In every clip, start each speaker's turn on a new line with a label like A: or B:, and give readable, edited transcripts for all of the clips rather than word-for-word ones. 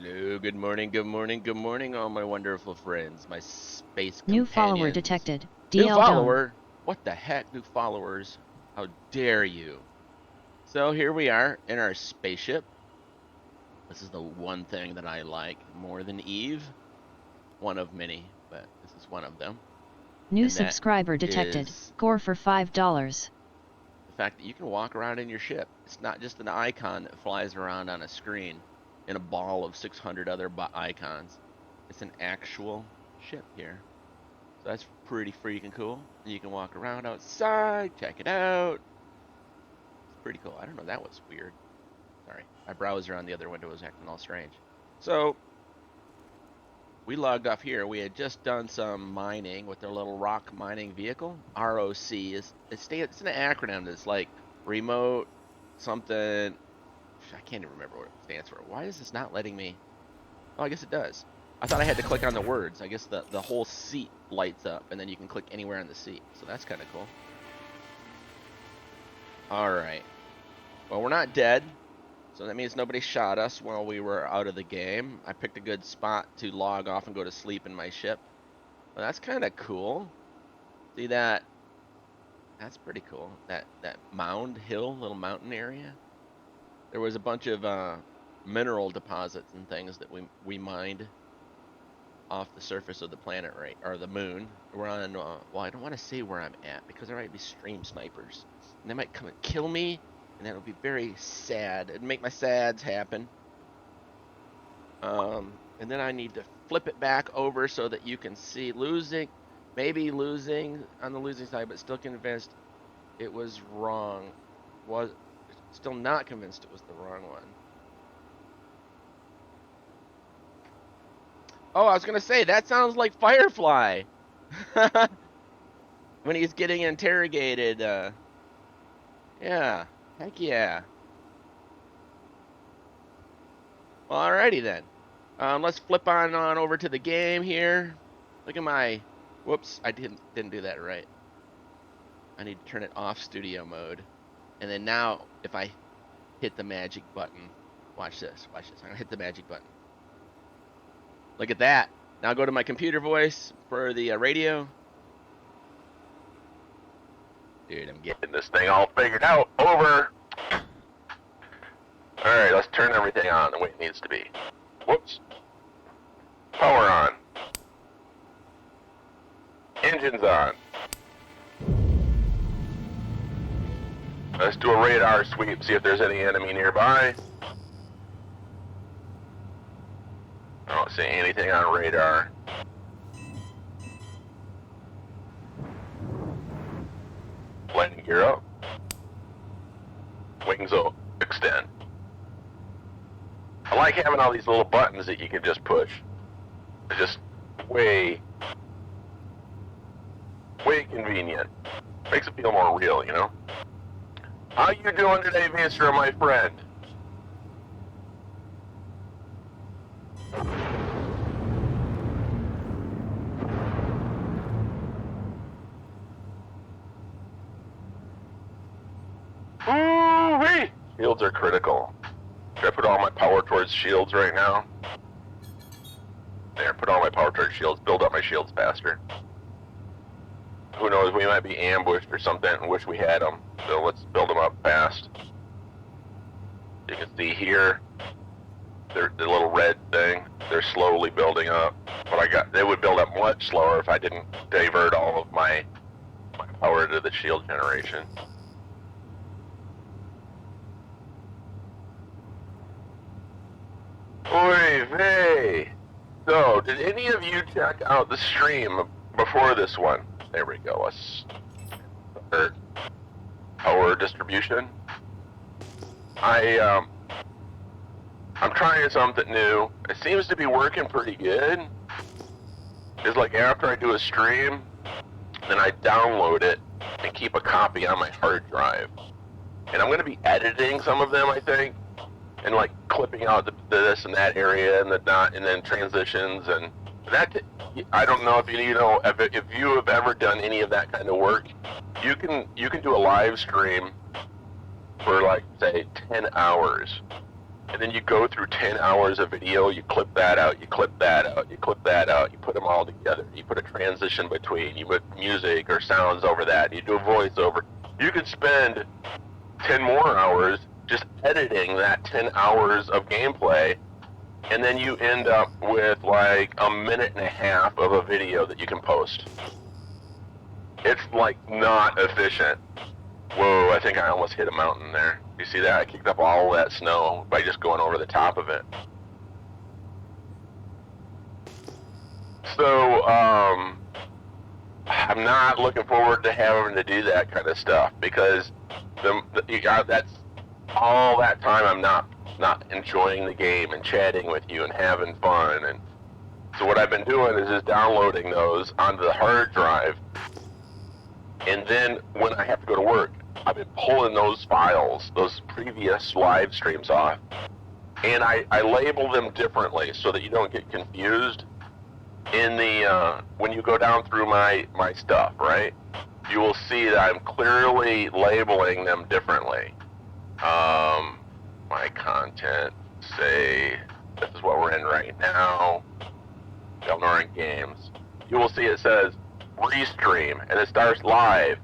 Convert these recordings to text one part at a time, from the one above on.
A: Hello, good morning, good morning, good morning, all my wonderful friends, my space
B: New
A: companions.
B: follower detected.
A: New
B: DL
A: follower? What the heck, new followers? How dare you? So here we are in our spaceship. This is the one thing that I like more than Eve. One of many, but this is one of them.
B: New subscriber detected. Core for $5.
A: The fact that you can walk around in your ship. It's not just an icon that flies around on a screen in a ball of 600 other icons. It's an actual ship here. So that's pretty freaking cool. And you can walk around outside, check it out. It's pretty cool. I don't know, that was weird. Sorry, my browser on the other window was acting all strange. So we logged off here. We had just done some mining with their little ROC mining vehicle. ROC it's an acronym that's like remote something. I can't even remember what it stands for. Why is this not letting me? Oh, I guess it does. I thought I had to click on the words. I guess the whole seat lights up, and then you can click anywhere on the seat. So that's kind of cool. All right. Well, we're not dead, so that means nobody shot us while we were out of the game. I picked a good spot to log off and go to sleep in my ship. Well, that's kind of cool. See that? That's pretty cool. That mound hill, little mountain area. There was a bunch of mineral deposits and things that we mined off the surface of the planet, right, or the moon. We're on, well, I don't want to say where I'm at because there might be stream snipers, and they might come and kill me, and that'll be very sad. It'd make my sads happen. And then I need to flip it back over so that you can see maybe losing on the losing side, but still convinced it was wrong. Still not convinced it was the wrong one. Oh, I was going to say, that sounds like Firefly. When he's getting interrogated. Yeah. Heck yeah. Well, alrighty then. Let's flip on over to the game here. Look at my... Whoops, I didn't do that right. I need to turn it off studio mode. And then now, if I hit the magic button, watch this. I'm going to hit the magic button. Look at that. Now go to my computer voice for the radio. Dude, I'm getting this thing all figured out. Over. Alright, let's turn everything on the way it needs to be. Whoops. Power on. Engines on. Let's do a radar sweep, see if there's any enemy nearby. I don't see anything on radar. Landing gear up. Wings extend. I like having all these little buttons that you can just push. It's just way convenient. Makes it feel more real, you know? How you doing today, Vistra, my friend? Ooh-wee! Shields are critical. Should I put all my power towards shields right now? There, put all my power towards shields. Build up my shields faster. Who knows, we might be ambushed or something and wish we had them. So let's build them up fast. You can see here, the little red thing, they're slowly building up. But they would build up much slower if I didn't divert all of my power to the shield generation. Oy vey! So, did any of you check out the stream before this one? There we go. Let's start power distribution. I'm trying something new. It seems to be working pretty good. It's like after I do a stream, then I download it and keep a copy on my hard drive. And I'm going to be editing some of them, I think, and like clipping out this and that area and and then transitions and that. I don't know if you know if you have ever done any of that kind of work. You can do a live stream for like say 10 hours
C: and then you go through 10 hours of video, you clip that out, you clip that out, you clip that out, you put them all together, you put a transition between, you put music or sounds over that, you do a voiceover. You could spend 10 more hours just editing that 10 hours of gameplay, and then you end up with like a minute and a half of a video that you can post. It's like not efficient. Whoa, I think I almost hit a mountain there. You see that? I kicked up all that snow by just going over the top of it. So, I'm not looking forward to having to do that kind of stuff because that's all that time I'm not enjoying the game and chatting with you and having fun. And so what I've been doing is just downloading those onto the hard drive, and then when I have to go to work, I've been pulling those files, those previous live streams off, and I label them differently so that you don't get confused. In the when you go down through my stuff, right, you will see that I'm clearly labeling them differently. My content, say, this is what we're in right now, Delnoran Games. You will see it says Restream, and it starts live,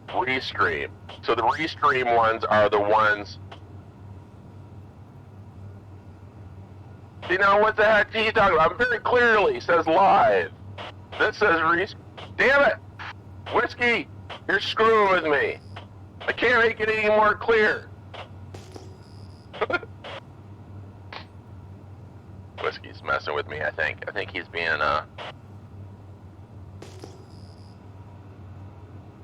C: Restream. So the Restream ones are the ones. You know, what the heck are you talking about? Very clearly says live. This says Damn it! Whiskey, you're screwing with me. I can't make it any more clear. Whiskey's messing with me, I think. I think he's being,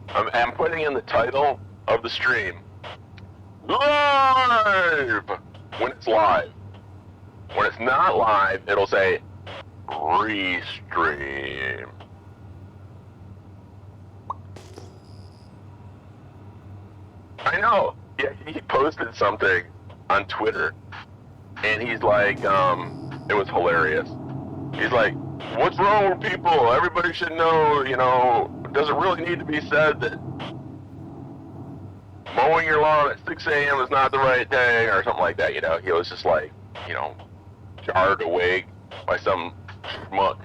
C: I'm putting in the title of the stream. Live! When it's live. When it's not live, it'll say Restream. I know. Yeah, he posted something on Twitter, and he's like, it was hilarious. He's like, what's wrong with people? Everybody should know, you know, does it really need to be said that mowing your lawn at 6 a.m. is not the right thing, or something like that, you know? He was just like, you know, jarred awake by some schmuck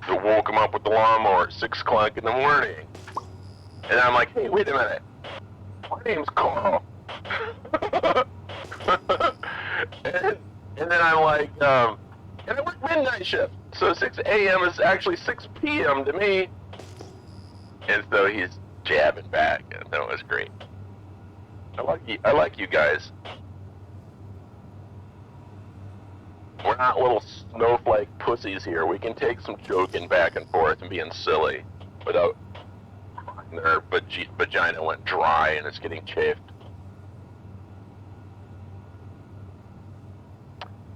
C: that woke him up with the lawnmower at 6 o'clock in the morning. And I'm like, hey, wait a minute. My name's Carl. and then I'm like, and I work midnight shift, so 6 a.m. is actually 6 p.m. to me. And so he's jabbing back, and that was great. I like you guys. We're not little snowflake pussies here. We can take some joking back and forth and being silly without their vagina went dry and it's getting chafed.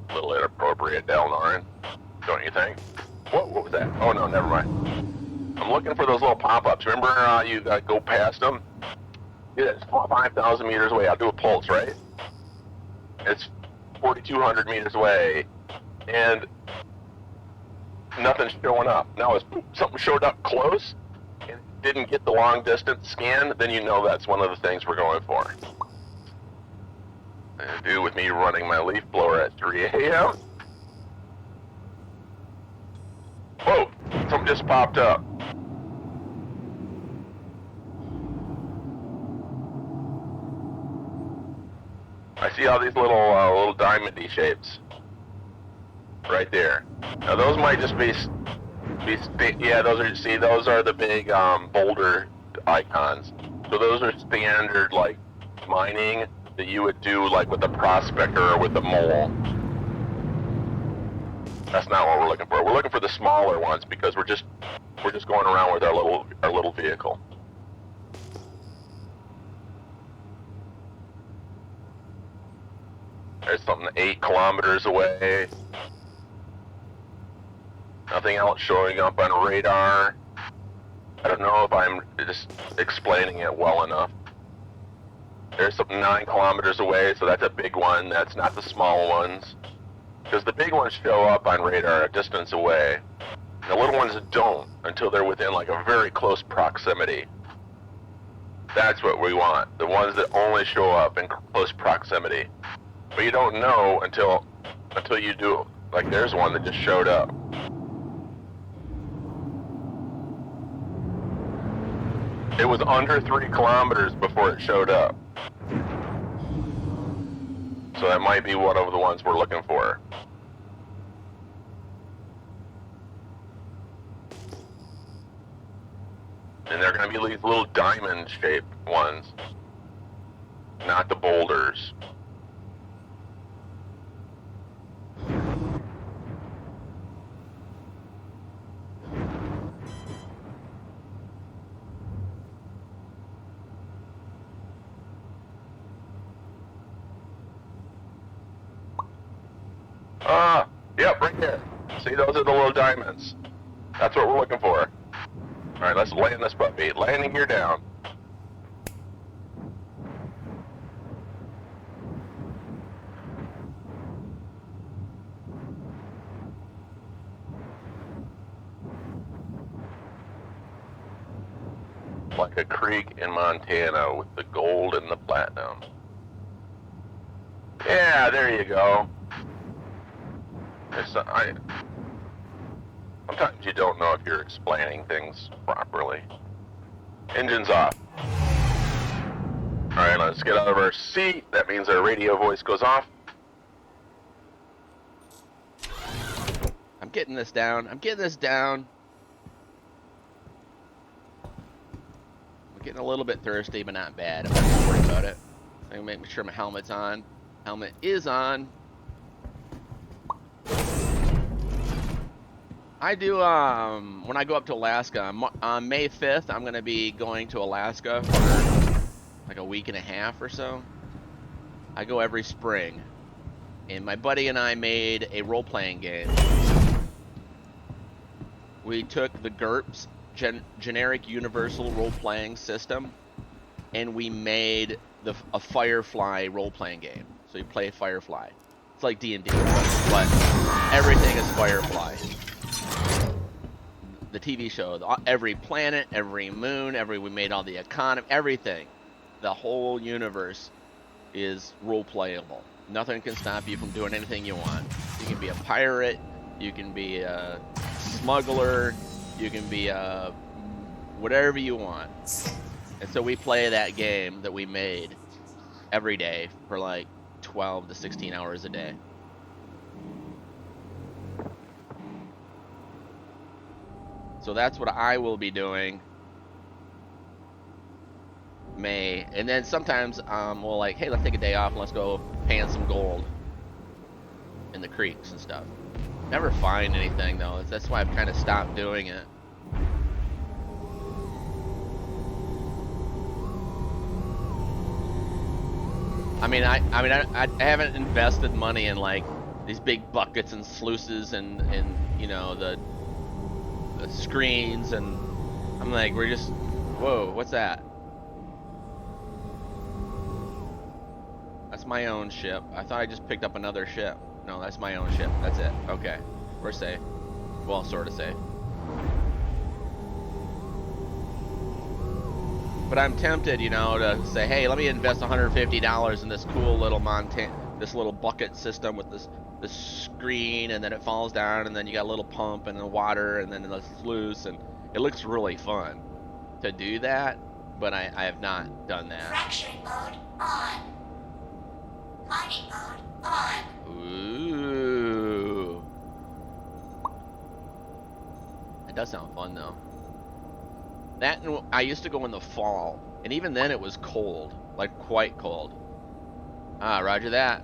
C: A little inappropriate, Delnoran, don't you think? What was that? Oh no, never mind. I'm looking for those little pop-ups. Remember you go past them? Yeah, it's 5,000 meters away. I'll do a pulse, right? It's 4,200 meters away, and nothing's showing up. Now, if something showed up close and didn't get the long distance scan, then you know that's one of the things we're going for. To do with me running my leaf blower at 3 a.m. Whoa, something just popped up. I see all these little diamondy shapes right there. Now those might just be yeah, those are the big boulder icons. So those are standard like mining that you would do like with the prospector or with the mole. That's not what we're looking for. We're looking for the smaller ones because we're just going around with our little vehicle. There's something 8 kilometers away. Nothing else showing up on radar. I don't know if I'm just explaining it well enough. There's something 9 kilometers away, so that's a big one. That's not the small ones. Because the big ones show up on radar a distance away. The little ones don't until they're within like a very close proximity. That's what we want. The ones that only show up in close proximity. But you don't know until you do. Like there's one that just showed up. It was under 3 kilometers before it showed up. So that might be one of the ones we're looking for. And they're going to be these little diamond-shaped ones, not the boulders. Yep, right there. See, those are the little diamonds. That's what we're looking for. All right, let's land this puppy. Landing gear down. Like a creek in Montana with the gold and the platinum. Yeah, there you go. Sometimes you don't know if you're explaining things properly. Engine's off. Alright, let's get out of our seat. That means our radio voice goes off.
A: I'm getting this down. I'm getting a little bit thirsty, but not bad. I'm not gonna worry about it. I'm gonna make sure my helmet's on. Helmet is on. I do, when I go up to Alaska, on May 5th, I'm going to be going to Alaska for like a week and a half or so. I go every spring. And my buddy and I made a role-playing game. We took the GURPS, Generic Universal Role-Playing System, and we made a Firefly role-playing game. So you play Firefly. It's like D&D, but everything is Firefly. The TV show, every planet, every moon, we made all the economy, everything. The whole universe is role-playable. Nothing can stop you from doing anything you want. You can be a pirate, you can be a smuggler, you can be a whatever you want. And so we play that game that we made every day for like 12 to 16 hours a day. So that's what I will be doing May. And then sometimes we'll like, hey, let's take a day off and let's go pan some gold in the creeks and stuff. Never find anything though. That's why I've kind of stopped doing it. I mean, I haven't invested money in like these big buckets and sluices and you know the screens, and I'm like, we're just, whoa, what's that? That's my own ship. I thought I just picked up another ship. No, that's my own ship. That's it. Okay, we're safe. Well, sort of safe. But I'm tempted, you know, to say, hey, let me invest $150 in this cool little this little bucket system with this screen, and then it falls down, and then you got a little pump and the water, and then it's loose, and it looks really fun to do that. But I have not done that.
D: Fracturing mode on. Mining mode on.
A: Ooh. That does sound fun though. That, and I used to go in the fall, and even then it was cold, like quite cold. Ah, roger that.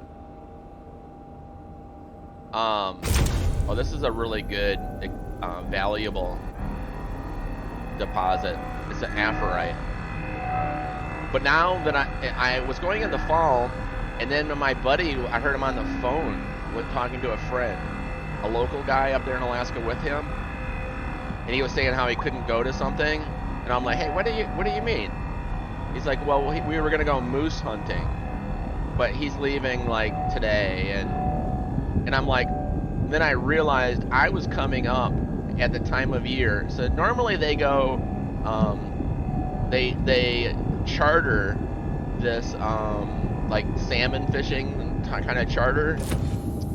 A: Oh, this is a really good, valuable deposit. It's an aphrite. But now that I was going in the fall, and then my buddy, I heard him on the phone with talking to a friend, a local guy up there in Alaska with him, and he was saying how he couldn't go to something, and I'm like, hey, what do you mean? He's like, well, we were gonna go moose hunting, but he's leaving like today, and I'm like, then I realized I was coming up at the time of year. So normally they go, they charter this like salmon fishing kind of charter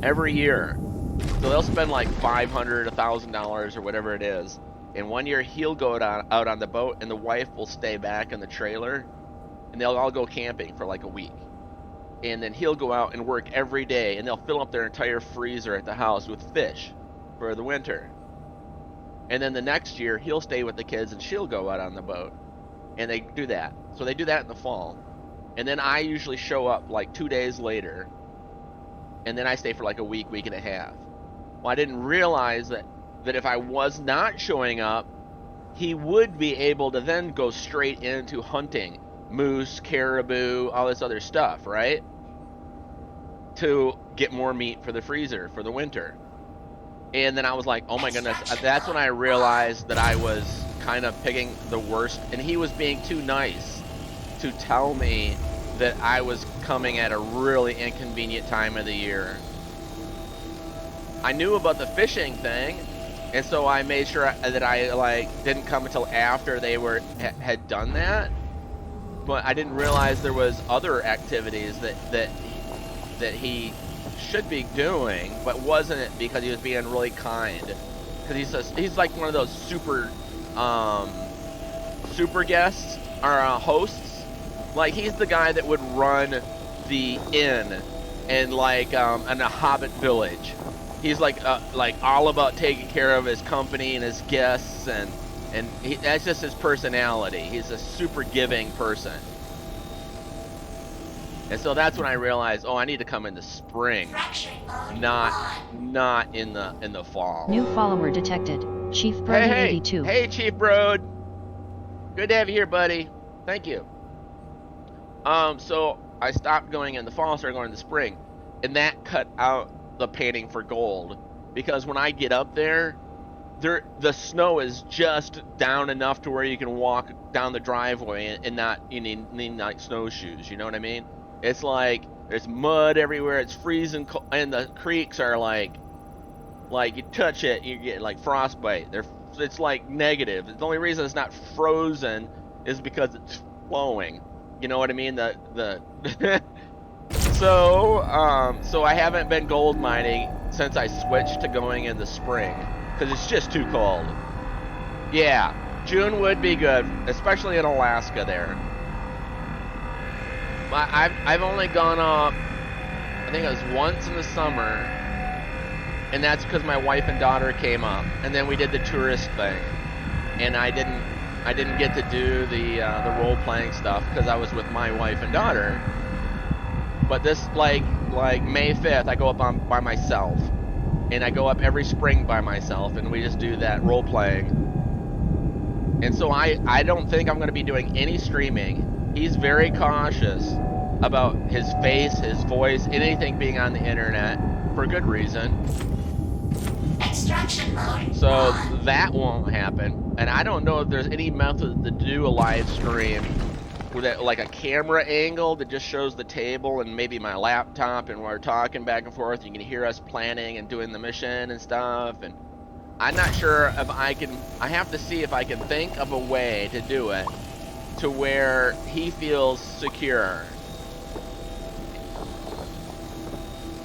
A: every year. So they'll spend like $500, $1,000 or whatever it is. And one year he'll go out on the boat and the wife will stay back in the trailer and they'll all go camping for like a week. And then he'll go out and work every day and they'll fill up their entire freezer at the house with fish for the winter. And then the next year he'll stay with the kids and she'll go out on the boat. And they do that. So they do that in the fall. And then I usually show up like 2 days later. And then I stay for like a week, week and a half. Well, I didn't realize that if I was not showing up, he would be able to then go straight into hunting moose, caribou, all this other stuff, right? To get more meat for the freezer for the winter. And then I was like, oh my goodness, that's when I realized that I was kind of picking the worst, and he was being too nice to tell me that I was coming at a really inconvenient time of the year. I knew about the fishing thing, and so I made sure that I like didn't come until after they had done that. But I didn't realize there was other activities that he should be doing, but wasn't it because he was being really kind. Because he's like one of those super guests or hosts. Like he's the guy that would run the inn and like in a Hobbit village. He's like all about taking care of his company and his guests, and that's just his personality. He's a super giving person. And so that's when I realized, oh, I need to come in the spring, not in the fall.
B: New follower detected. Chief Brody 82.
A: Hey, Chief Brode. Good to have you here, buddy. Thank you. So I stopped going in the fall, started going in the spring, and that cut out the painting for gold, because when I get up there, the snow is just down enough to where you can walk down the driveway and not you need like snowshoes. You know what I mean? It's like there's mud everywhere. It's freezing cold, and the creeks are like you touch it, you get like frostbite. It's like negative. The only reason it's not frozen is because it's flowing. You know what I mean? So I haven't been gold mining since I switched to going in the spring because it's just too cold. Yeah, June would be good, especially in Alaska there. I've only gone up, I think it was once in the summer, and that's because my wife and daughter came up, and then we did the tourist thing, and I didn't get to do the role playing stuff because I was with my wife and daughter. But this like May 5th, I go up by myself, and I go up every spring by myself, and we just do that role playing. And so I don't think I'm going to be doing any streaming. He's very cautious about his face, his voice, anything being on the internet for good reason.
D: Extraction mode.
A: So that won't happen. And I don't know if there's any method to do a live stream with it, like a camera angle that just shows the table and maybe my laptop, and we're talking back and forth. You can hear us planning and doing the mission and stuff. And I'm not sure if I have to see if I can think of a way to do it to where he feels secure.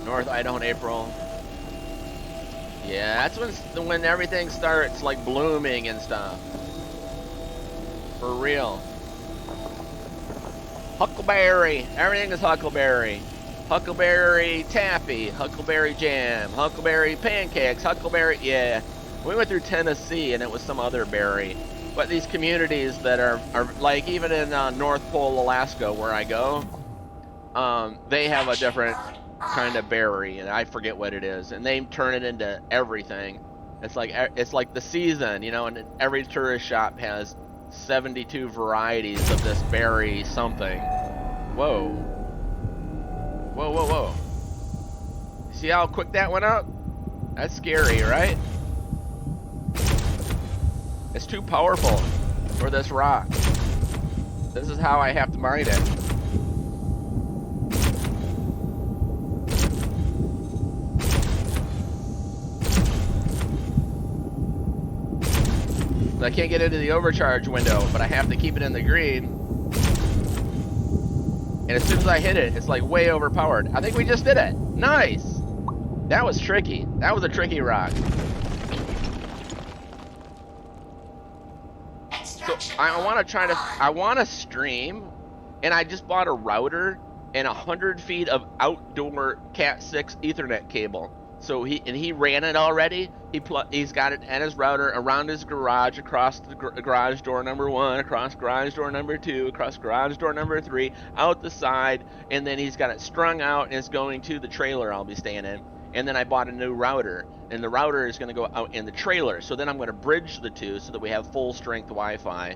A: North Idaho in April. Yeah, that's when everything starts like blooming and stuff. For real. Huckleberry. Everything is huckleberry. Huckleberry taffy, huckleberry jam, huckleberry pancakes, huckleberry, yeah. We went through Tennessee and it was some other berry. But these communities that are like even in North Pole, Alaska, where I go, they have a different kind of berry, and I forget what it is, and they turn it into everything. It's like the season, you know, and every tourist shop has 72 varieties of this berry something. Whoa. Whoa, whoa, whoa. See how quick that went up? That's scary, right? It's too powerful for this rock. This is how I have to mine it. I can't get into the overcharge window, but I have to keep it in the green. And as soon as I hit it, it's like way overpowered. I think we just did it. Nice. That was tricky. That was a tricky rock. So I want to try to, I want to stream, and I just bought a router and 100 feet of outdoor Cat 6 Ethernet cable. So he ran it already. He's got it at his router around his garage, across the garage door number 1, across garage door number 2, across garage door number 3, out the side, and then he's got it strung out and it's going to the trailer I'll be staying in. And then I bought a new router, and the router is going to go out in the trailer. So then I'm going to bridge the two so that we have full strength Wi-Fi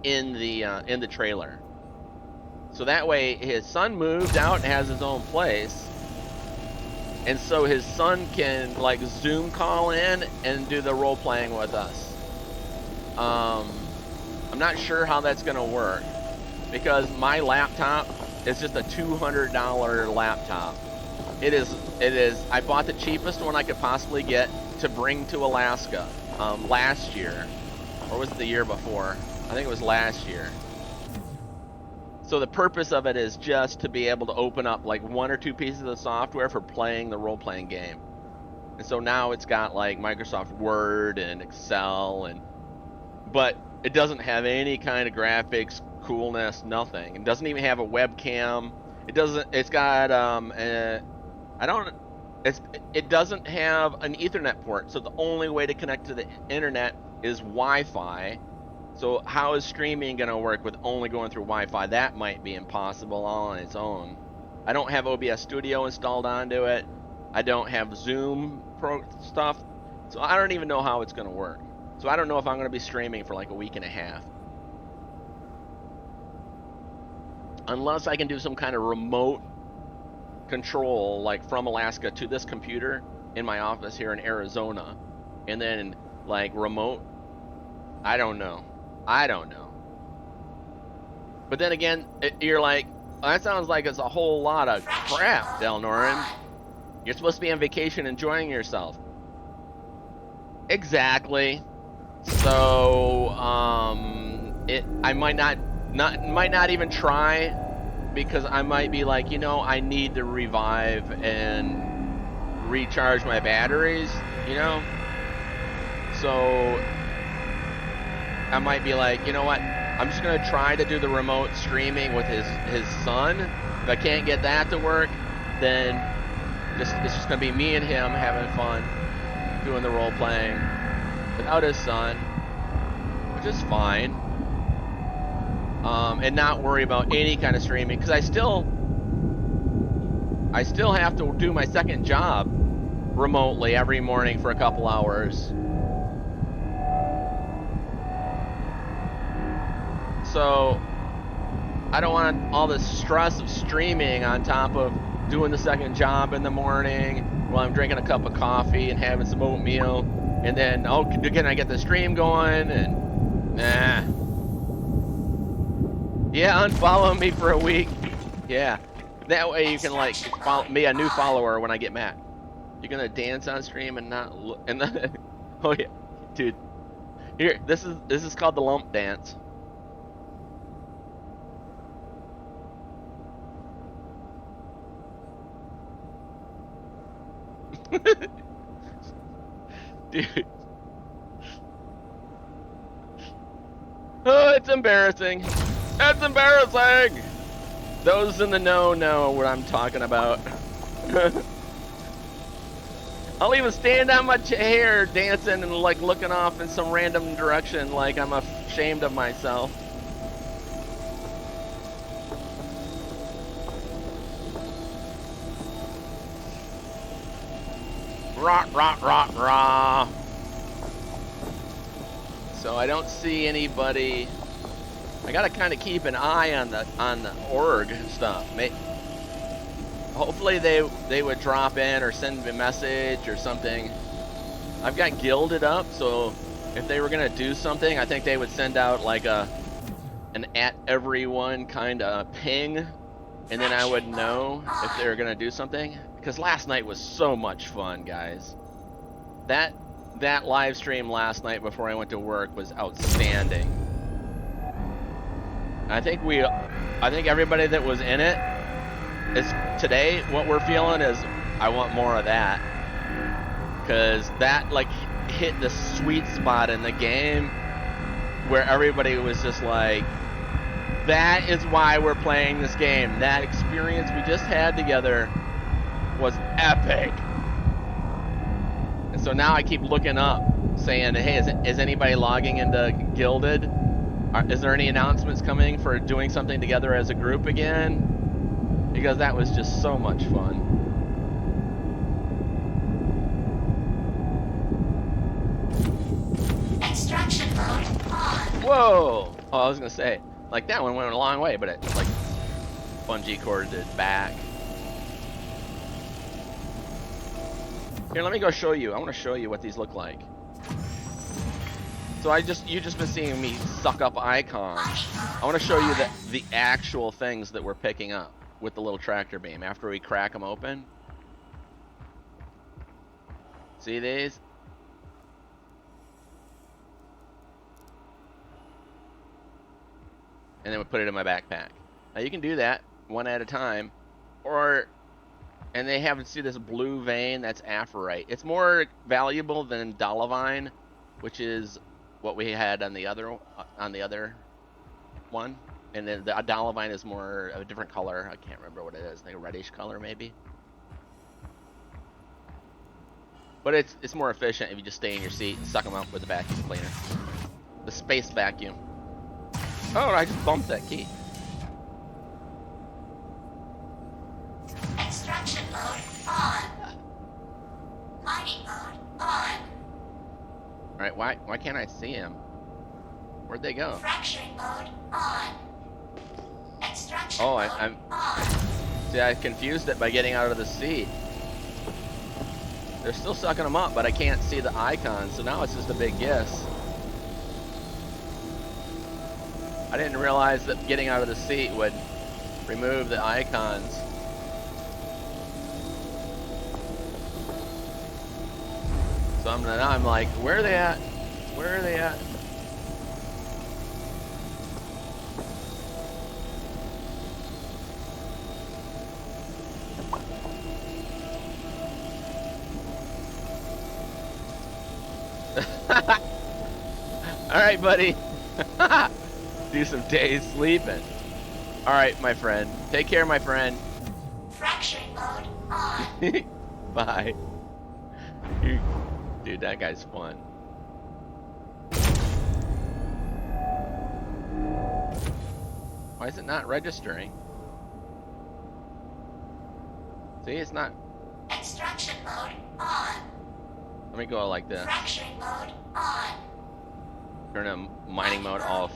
A: in the trailer. So that way his son moved out and has his own place. And so his son can like Zoom call in and do the role playing with us. I'm not sure how that's gonna work because my laptop is just a $200 laptop. It is. I bought the cheapest one I could possibly get to bring to Alaska last year, or was it the year before? I think it was last year. So the purpose of it is just to be able to open up like 1 or 2 pieces of software for playing the role-playing game. And so now it's got like Microsoft Word and Excel, but it doesn't have any kind of graphics, coolness, nothing. It doesn't even have a webcam. It doesn't. It's got it doesn't have an Ethernet port. So the only way to connect to the internet is Wi-Fi. So how is streaming going to work with only going through Wi-Fi? That might be impossible all on its own. I don't have OBS Studio installed onto it. I don't have Zoom Pro stuff. So I don't even know how it's going to work. So I don't know if I'm going to be streaming for like a week and a half. Unless I can do some kind of remote control, like from Alaska to this computer in my office here in Arizona. And then like remote, I don't know. But then again, you're like, that sounds like it's a whole lot of crap, Del Norin. You're supposed to be on vacation enjoying yourself. Exactly. So, I might not even try, because I might be like, I need to revive and recharge my batteries, So I might be like, you know what? I'm just gonna try to do the remote streaming with his son. If I can't get that to work, then it's just gonna be me and him having fun, doing the role playing without his son, which is fine. And not worry about any kind of streaming, because I still have to do my second job remotely every morning for a couple hours. So I don't want all the stress of streaming on top of doing the second job in the morning while I'm drinking a cup of coffee and having some oatmeal, and then, oh, can I get the stream going? And nah. Yeah, unfollow me for a week. Yeah, that way you can like be a new follower when I get mad. You're gonna dance on stream and not look, and then, oh yeah, dude. Here, this is called the lump dance. Dude. Oh, it's embarrassing. That's embarrassing. Those in the know what I'm talking about. I'll even stand on my chair dancing and like looking off in some random direction like I'm ashamed of myself. Rah. So I don't see anybody. I gotta kind of keep an eye on the org stuff. Hopefully they would drop in or send me a message or something. I've got gilded up, so if they were gonna do something, I think they would send out like an at everyone kind of ping, and then I would know if they were gonna do something. Because last night was so much fun, guys. That live stream last night before I went to work was outstanding. I think I think everybody that was in it is today. What we're feeling is, I want more of that, because that like hit the sweet spot in the game where everybody was just like, that is why we're playing this game. That experience we just had together was epic. And so now I keep looking up, saying, hey, is anybody logging into Gilded? Is there any announcements coming for doing something together as a group again? Because that was just so much fun.
D: Extraction mode on.
A: Whoa! Oh, I was gonna say, like that one went a long way, but it like bungee corded it back. Here, let me go show you. I want to show you what these look like. So you've just been seeing me suck up icons. I want to show you the actual things that we're picking up with the little tractor beam after we crack them open. See these? And then we put it in my backpack. Now you can do that one at a time, and they haven't see this blue vein, that's aphrite. It's more valuable than dolomite, which is what we had on the other one. And then the dolomite is more of a different color. I can't remember what it is, like a reddish color maybe. But it's more efficient if you just stay in your seat and suck them up with the vacuum cleaner. The space vacuum. Oh, I just bumped that key.
D: Extraction mode on. Mining mode on.
A: Alright, why can't I see him? Where'd they go?
D: Fracturing mode on. Extraction
A: Oh,
D: mode
A: I'm
D: on.
A: see, I confused it by getting out of the seat. They're still sucking them up, but I can't see the icons, so now it's just a big guess. I didn't realize that getting out of the seat would remove the icons. So now I'm like, where are they at? Where are they at? All right, buddy. Do some days sleeping. All right, my friend. Take care, my friend.
D: Fracturing mode on.
A: Bye. Dude, that guy's fun. Why is it not registering? See, it's not.
D: Extraction mode on.
A: Let me go like this.
D: Fracturing mode on.
A: Turn a mining mode off,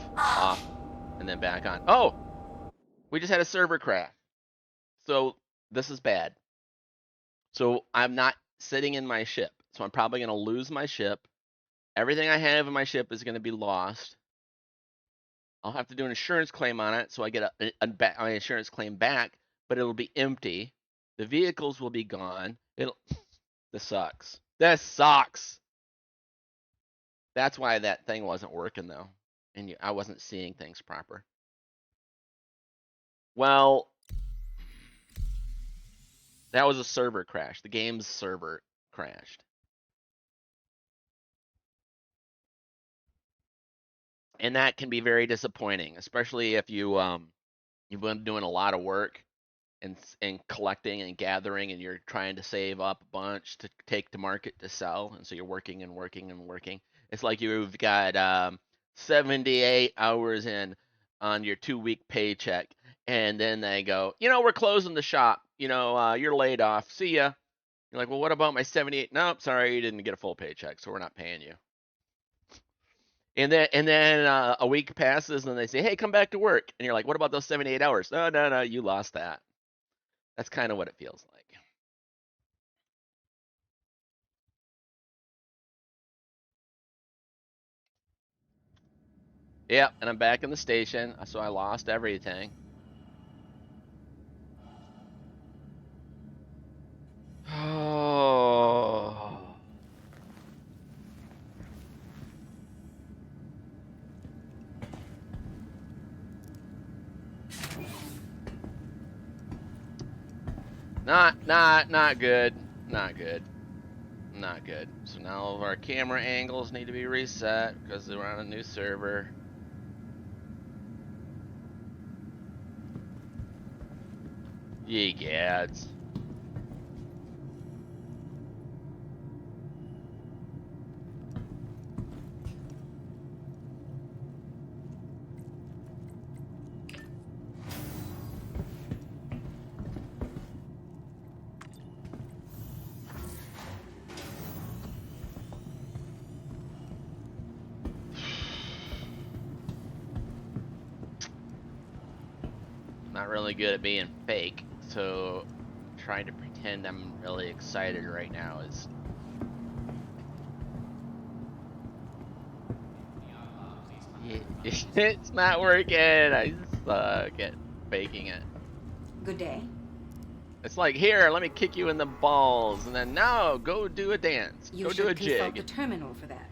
A: and then back on. Oh! We just had a server crash. So this is bad. So I'm not sitting in my ship. So I'm probably going to lose my ship. Everything I have in my ship is going to be lost. I'll have to do an insurance claim on it, so I get my insurance claim back, but it'll be empty. The vehicles will be gone. This sucks. This sucks. That's why that thing wasn't working, though. And I wasn't seeing things proper. Well, that was a server crash. The game's server crashed. And that can be very disappointing, especially if you've been doing a lot of work and collecting and gathering, and you're trying to save up a bunch to take to market to sell, and so you're working and working and working. It's like you've got 78 hours in on your 2-week paycheck, and then they go, we're closing the shop. You're laid off. See ya. You're like, well, what about my 78? Nope, sorry, you didn't get a full paycheck, so we're not paying you. And then a week passes, and they say, hey, come back to work. And you're like, what about those 78 hours? No, you lost that. That's kind of what it feels like. Yep, and I'm back in the station, so I lost everything. Oh. Not good. Not good. Not good. So now all of our camera angles need to be reset because we're on a new server. Ye gads. Not really good at being fake, so trying to pretend I'm really excited right now is it's not working. I suck at faking it.
E: Good day.
A: It's like, here, let me kick you in the balls, and then now go do a dance.
E: You
A: Go
E: should
A: do a
E: consult the
A: jig.
E: terminal for that.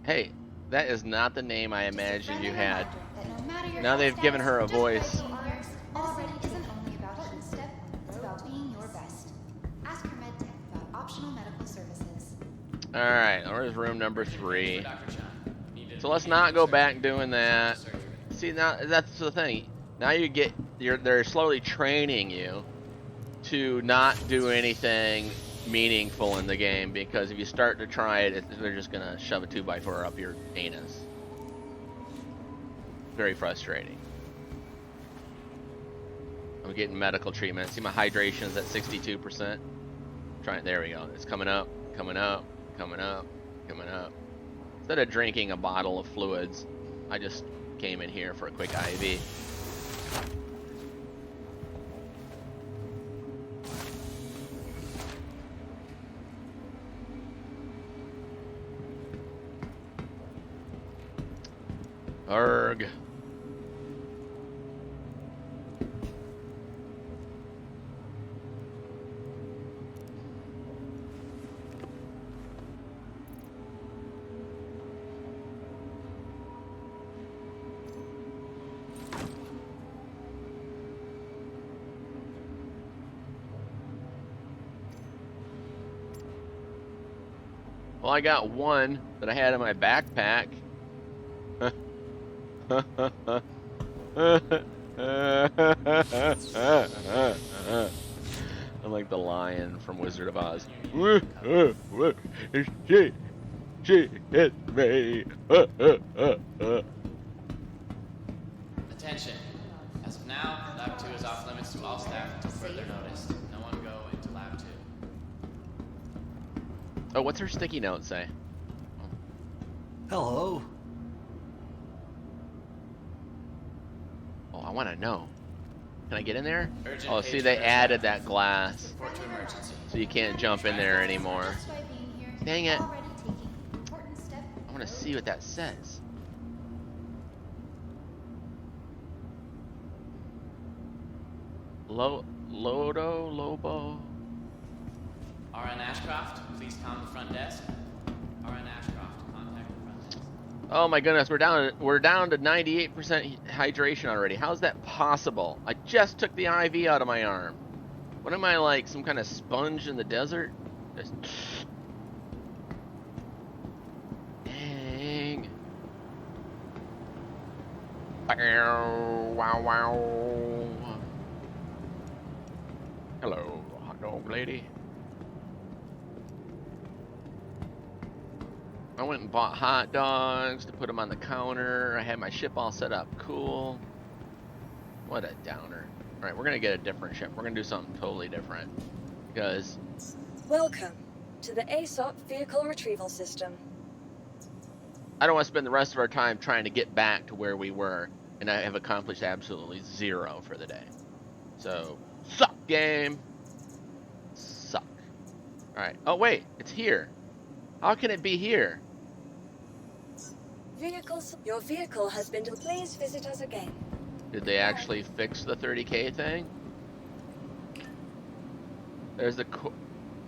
A: Hey, that is not the name I imagined you had.
F: No matter your
A: Now
F: health
A: they've given her a
F: status, just by
A: voice.
F: being here, medicine isn't only about healing step, it's about being your best. Ask your med tech about optional medical services.
A: Alright, where's room number 3? So let's not go back doing that. See, now that's the thing. Now they're slowly training you to not do anything meaningful in the game, because if you start to try it, they're just gonna shove a 2x4 up your anus. Very frustrating. I'm getting medical treatment. See, my hydration's at 62%. There we go. It's coming up, coming up, coming up, coming up. Instead of drinking a bottle of fluids, I just came in here for a quick IV. Arg. Well, I got one that I had in my backpack. I'm like the lion from Wizard of Oz. She hit me.
G: Attention. As of now, Lab 2 is off limits to all staff until further notice. No one go into Lab 2.
A: Oh, what's her sticky note say?
H: Hello.
A: Oh, I want to know. Can I get in there?
G: Urgent
A: Oh, see,
G: page
A: they
G: for
A: added
G: staff.
A: that glass,
G: Report to emergency.
A: so you can't jump in there anymore.
F: Just by being here,
A: Dang
F: you're
A: it.
F: already taking an important step.
A: I want to see what that says. Lobo?
G: RN Ashcroft, please calm the front desk. RN Ashcroft, contact the front desk.
A: Oh my goodness, we're down to 98% hydration already. How's that possible? I just took the IV out of my arm. What am I, like some kind of sponge in the desert? Just... Dang. Wow, wow. Hello, hot dog lady. I went and bought hot dogs to put them on the counter. I had my ship all set up. Cool. What a downer. All right, we're going to get a different ship. We're going to do something totally different. Because
I: Welcome to the ASOP Vehicle Retrieval System.
A: I don't want to spend the rest of our time trying to get back to where we were. And I have accomplished absolutely 0 for the day. So, suck, game. Suck. All right. Oh, wait. It's here. How can it be here?
I: Your vehicle has been Please visit us again.
A: Did they actually fix the 30K thing? There's the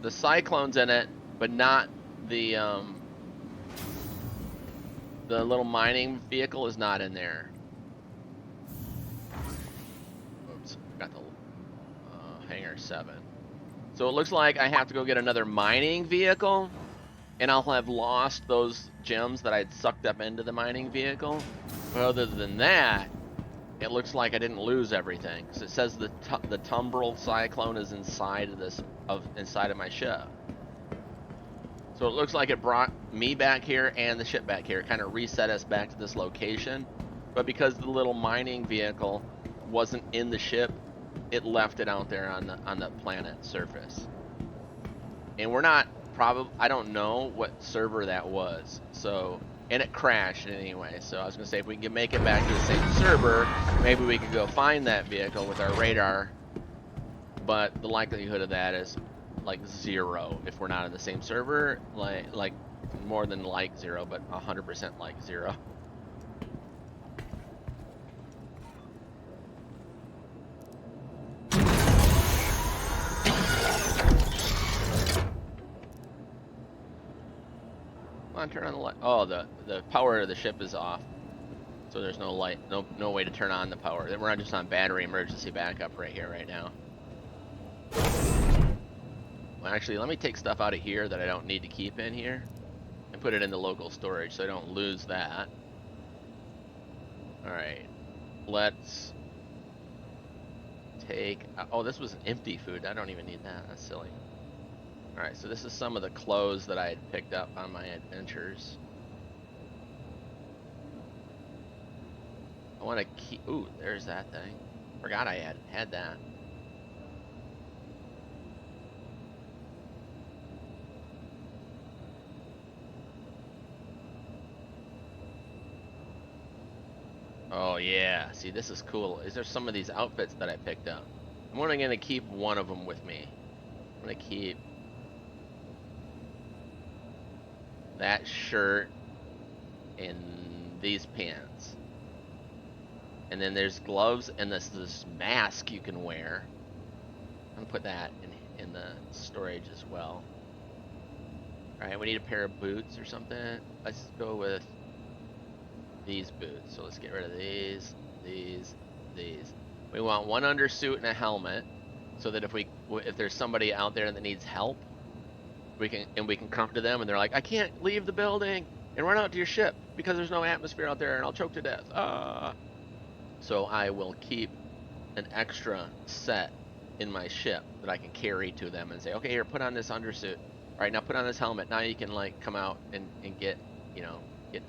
A: cyclones in it, but not the little mining vehicle is not in there. Oops, got the hangar 7. So it looks like I have to go get another mining vehicle, and I'll have lost those gems that I'd sucked up into the mining vehicle. But other than that, it looks like I didn't lose everything. Because it says the Tumbril Cyclone is inside of my ship. So it looks like it brought me back here and the ship back here. It kind of reset us back to this location. But because the little mining vehicle wasn't in the ship, it left it out there on the planet surface. And we're not I don't know what server that was. So, and it crashed anyway. So I was gonna say if we can make it back to the same server, maybe we could go find that vehicle with our radar. But the likelihood of that is like 0 if we're not in the same server. Like more than like 0, but 100% like 0. Come on, turn on the light. Oh, the power of the ship is off. So there's no light, no way to turn on the power. We're just on battery emergency backup right here, right now. Well, actually, let me take stuff out of here that I don't need to keep in here and put it into local storage so I don't lose that. Alright, let's take... Oh, this was an empty food. I don't even need that. That's silly. Alright, so this is some of the clothes that I had picked up on my adventures. I want to keep... Ooh, there's that thing. Forgot I had that. Oh yeah, see this is cool. Is there some of these outfits that I picked up? I'm only going to keep one of them with me. I'm going to keep that shirt and these pants. And then there's gloves and this mask you can wear. I'm gonna put that in the storage as well. Alright, we need a pair of boots or something. Let's go with these boots. So let's get rid of these. We want one undersuit and a helmet, so that if there's somebody out there that needs help, we can come to them and they're like, I can't leave the building and run out to your ship because there's no atmosphere out there and I'll choke to death. So I will keep an extra set in my ship that I can carry to them and say, okay, here, put on this undersuit. All right, now put on this helmet. Now you can like come out and get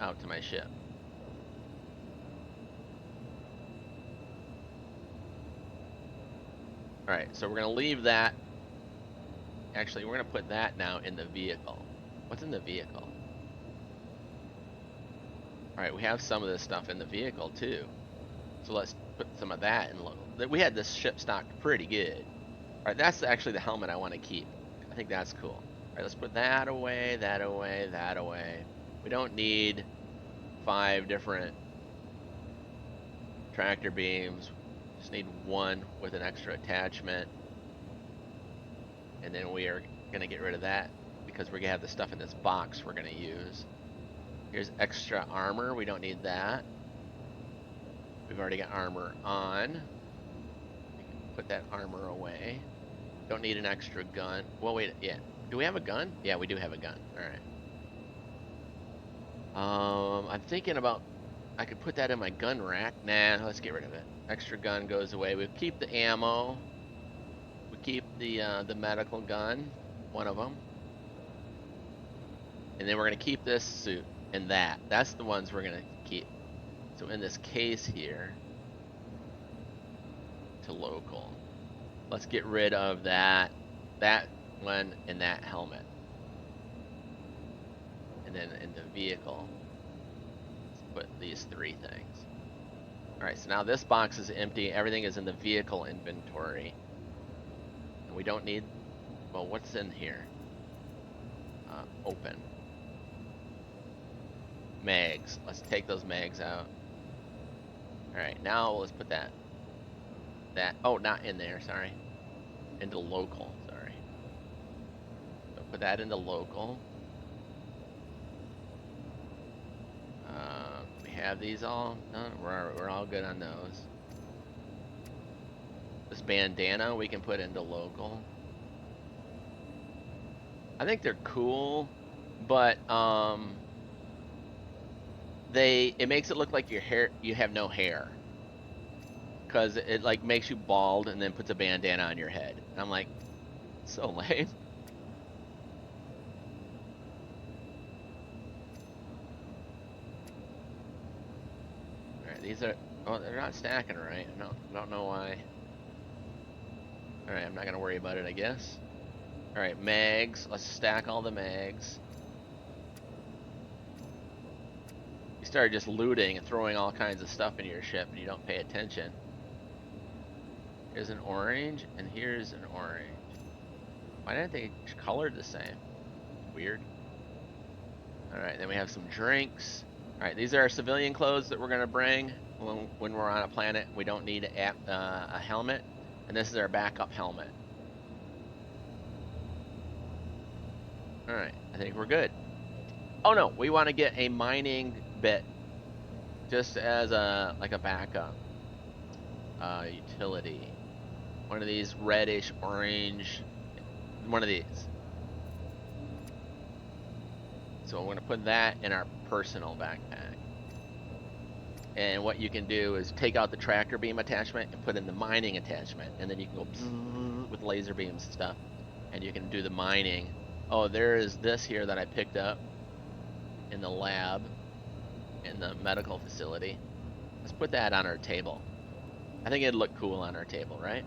A: out to my ship. All right, so we're gonna leave that. Actually, we're gonna put that now in the vehicle. What's in the vehicle? All right, we have some of this stuff in the vehicle too. So let's put some of that in. We had this ship stocked pretty good. All right, that's actually the helmet I want to keep. I think that's cool. All right, let's put that away, that away, that away. We don't need 5 different tractor beams. Just need one with an extra attachment. And then we are going to get rid of that because we're going to have the stuff in this box we're going to use. Here's extra armor. We don't need that. We've already got armor on. We can put that armor away. Don't need an extra gun. Well, wait, yeah. Do we have a gun? Yeah, we do have a gun. Alright. I'm thinking about... I could put that in my gun rack. Nah, let's get rid of it. Extra gun goes away. We keep the ammo. We keep the medical gun. One of them. And then we're going to keep this suit and that. That's the ones we're going to keep. So in this case here, to local, let's get rid of that one and that helmet. And then in the vehicle, let's put these 3 things. Alright, so now this box is empty. Everything is in the vehicle inventory. And we don't need, well, what's in here? Open. Mags. Let's take those mags out. Alright, now let's put that, oh, not in there, sorry. Into local, sorry. So put that into local. We have these all done. We're all good on those. This bandana we can put into local. I think they're cool, but it makes it look like you have no hair, because it like makes you bald and then puts a bandana on your head. And I'm like, so lame. All right, these are. Oh, they're not stacking right. I don't know why. All right, I'm not gonna worry about it, I guess. All right, mags. Let's stack all the mags. You start just looting and throwing all kinds of stuff into your ship, and you don't pay attention. Here's an orange, and here's an orange. Why didn't they color the same? Weird. All right, then we have some drinks. All right, these are our civilian clothes that we're gonna bring when we're on a planet. We don't need a helmet, and this is our backup helmet. All right, I think we're good. Oh no, we want to get a mining bit, just as a backup utility. One of these reddish orange, one of these. So we're gonna put that in our personal backpack. And what you can do is take out the tractor beam attachment and put in the mining attachment, and then you can go with laser beams and stuff, and you can do the mining. Oh, there is this here that I picked up in the lab, in the medical facility. Let's put that on our table. I think it'd look cool on our table, right?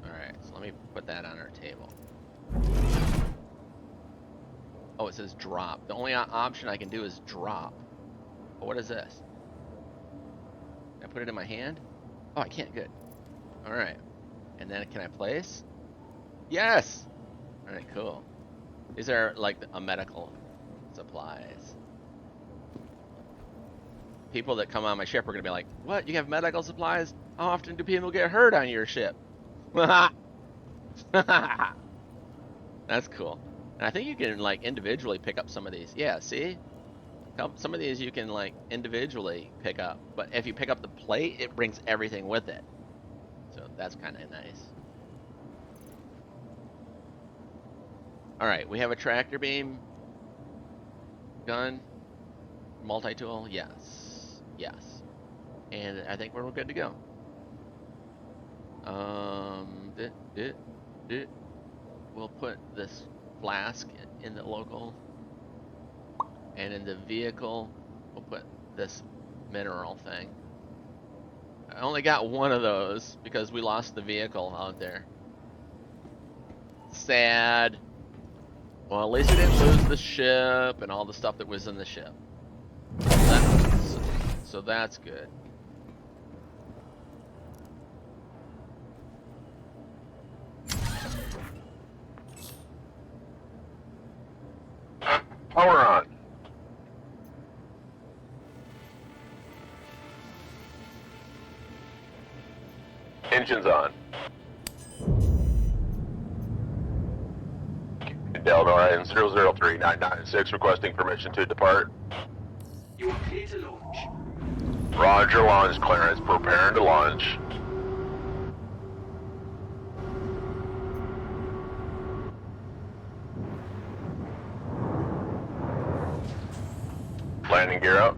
A: Alright, so let me put that on our table. Oh, it says drop. The only option I can do is drop. Oh, what is this? Can I put it in my hand? Oh, I can't. Good. Alright. And then can I place? Yes! Alright, cool. These are like a medical supplies. People that come on my ship are going to be like, what? You have medical supplies? How often do people get hurt on your ship? That's cool. And I think you can like individually pick up some of these. Yeah, see? Some of these you can like individually pick up, but if you pick up the plate, it brings everything with it. So that's kind of nice. All right, we have a tractor beam gun, multi-tool. Yes, yes, and I think we're good to go. We'll put this flask in the local. And in the vehicle, we'll put this mineral thing. I only got one of those because we lost the vehicle out there. Sad. Well, at least we didn't lose the ship and all the stuff that was in the ship. So that's good.
C: Power on. Engines on. Delta Orion 003996 requesting permission to depart.
E: You are clear to launch.
C: Roger, launch clearance. Preparing to launch. Landing gear up.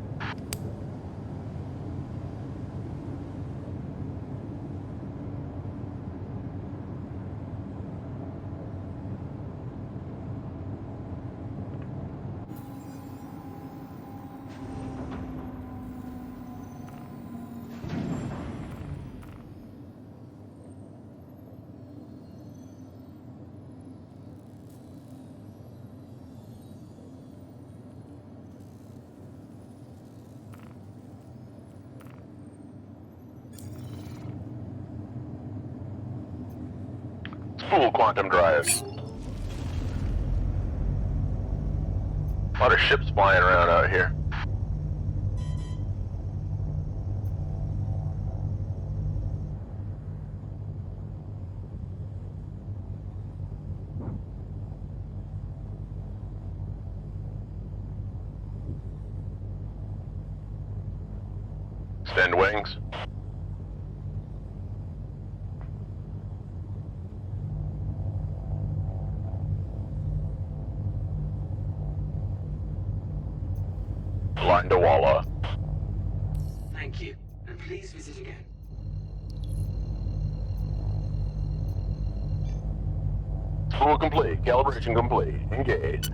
C: Full quantum drive. A lot of ships flying around out here. Extend wings. Line to Walla.
E: Thank you, and please visit again.
C: Spool complete. Calibration complete. Engage.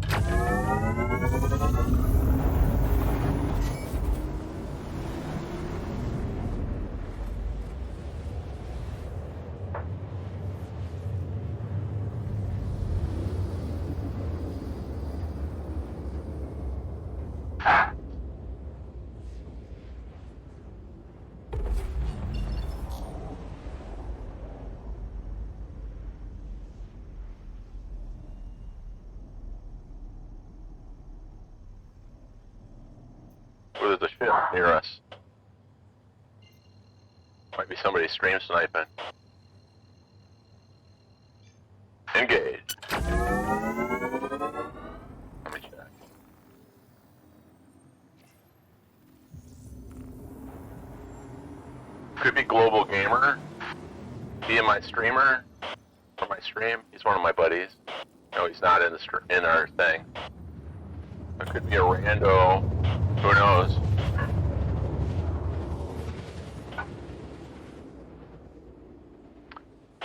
C: There's a ship near us. Might be somebody stream sniping. Engage. Let me check. Could be Global Gamer. He and my streamer for my stream. He's one of my buddies. No, he's not in the in our thing. It could be a rando. Who knows?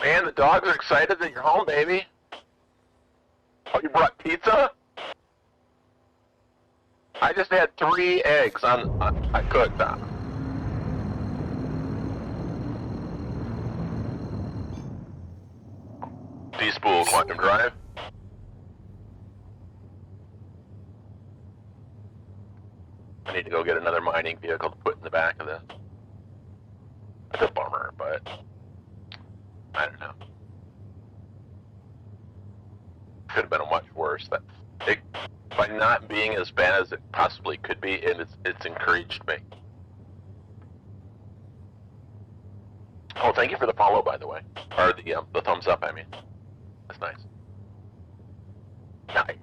C: Man, the dogs are excited that you're home, baby. Oh, you brought pizza? I just had 3 eggs I cooked on. D-spool quantum drive. I need to go get another mining vehicle to put in the back of this. It's a bummer, but I don't know. Could have been much worse. By not being as bad as it possibly could be, and it's encouraged me. Oh, thank you for the follow, by the way, or the thumbs up. I mean, that's nice. Nice.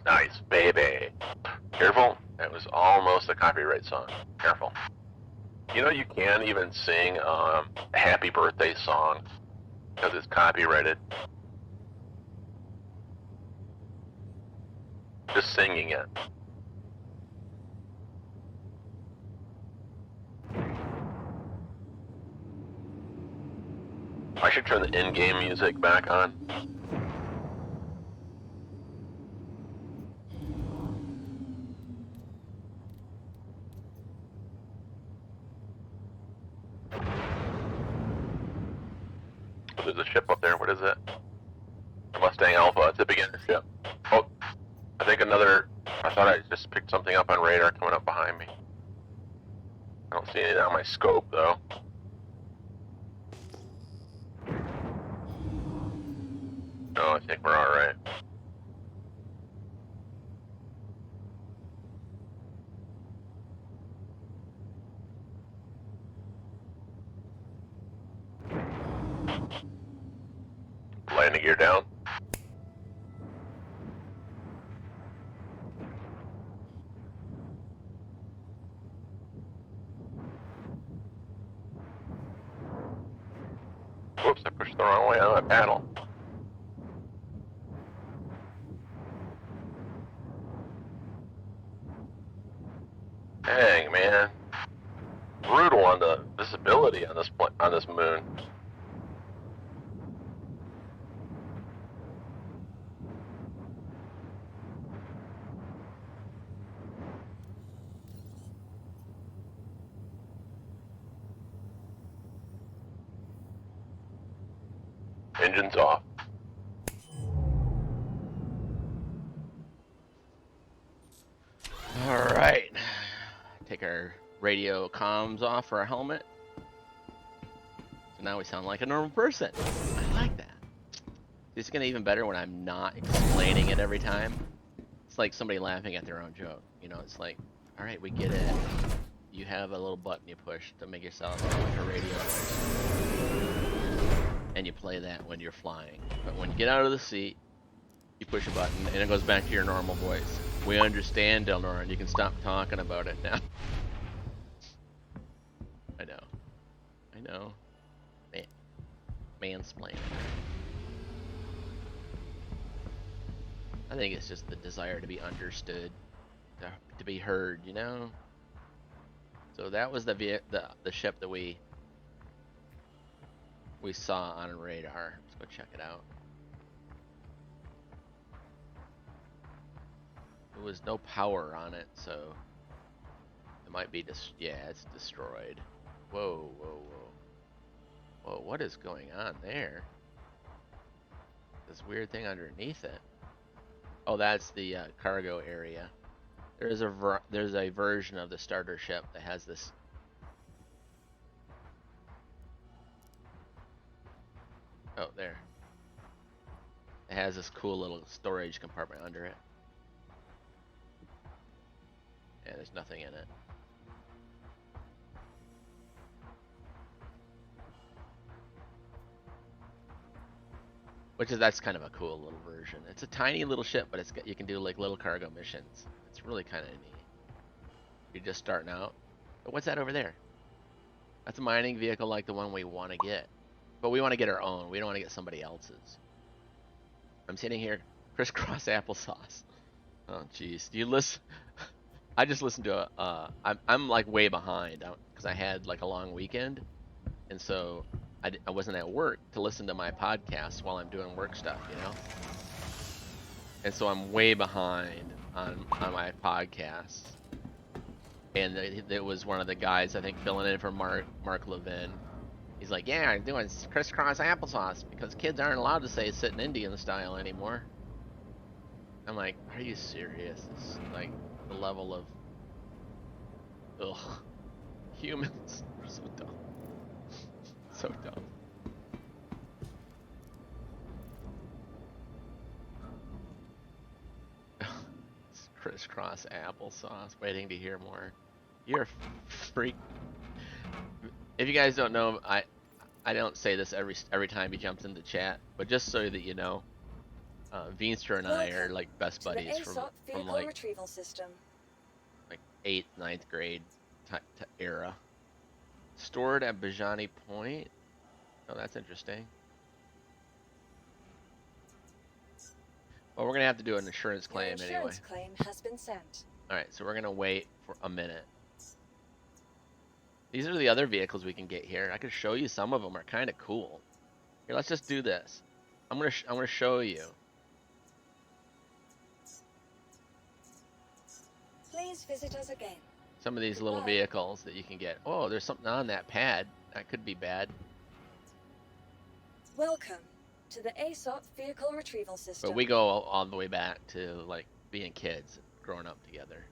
C: Nice, baby. Careful, that was almost a copyright song. Careful. You know, you can't even sing happy birthday song because it's copyrighted. Just singing it. I should turn the in-game music back on. There's a ship up there. What is it? The Mustang Alpha. It's a beginner ship. Oh, I think another. I thought I just picked something up on radar coming up behind me. I don't see anything on my scope though. No, I think we're all right. Landing gear down. Whoops, I pushed the wrong way on my paddle. Dang, man. Brutal on the visibility on this moon. Engines off.
A: All right. Take our radio comms off for our helmet. So now we sound like a normal person. I like that. This is gonna be even better when I'm not explaining it every time. It's like somebody laughing at their own joke. You know, it's like, all right, we get it. You have a little button you push to make yourself sound like a radio voice. And you play that when you're flying. But when you get out of the seat, you push a button and it goes back to your normal voice. We understand, Delnoran. You can stop talking about it now. I know. Mansplaining. I think it's just the desire to be understood, to be heard, you know? So that was the ship that we saw on radar. Let's go check it out. There was no power on it, so it might be yeah, it's destroyed. Whoa, whoa, whoa. Whoa, what is going on there? This weird thing underneath it. Oh, that's the cargo area. There's a version of the starter ship that has this. Oh, there. It has this cool little storage compartment under it. Yeah, there's nothing in it. That's kind of a cool little version. It's a tiny little ship, but you can do like little cargo missions. It's really kind of neat. You're just starting out. But what's that over there? That's a mining vehicle like the one we want to get. But we want to get our own. We don't want to get somebody else's. I'm sitting here, crisscross applesauce. Oh, jeez. Do you listen? I just listened to I'm like way behind because I had like a long weekend, and so I wasn't at work to listen to my podcast while I'm doing work stuff, you know. And so I'm way behind on my podcasts. And it was one of the guys, I think, filling in for Mark Levin. He's like, yeah, I'm doing crisscross applesauce because kids aren't allowed to say sit in Indian style anymore. I'm like, are you serious? It's like the level of, ugh, humans are so dumb. So dumb. Crisscross applesauce. Waiting to hear more. You're a freak. If you guys don't know, I don't say this every time he jumps into chat, but just so that you know, Veenster and I are like best buddies from like
I: retrieval system.
A: Like 8th, 9th grade era. Stored at Bajani Point. Oh, that's interesting. Well, we're gonna have to do an insurance claim anyway.
I: Insurance claim has been sent.
A: All right, so we're gonna wait for a minute. These are the other vehicles we can get here. I could show you some of them are kind of cool. Here, let's just do this. I'm gonna show you.
I: Please visit us again.
A: Some of these little vehicles that you can get. Oh, there's something on that pad. That could be bad.
I: Welcome to the ASOP vehicle retrieval system.
A: But we go all the way back to like being kids, growing up together.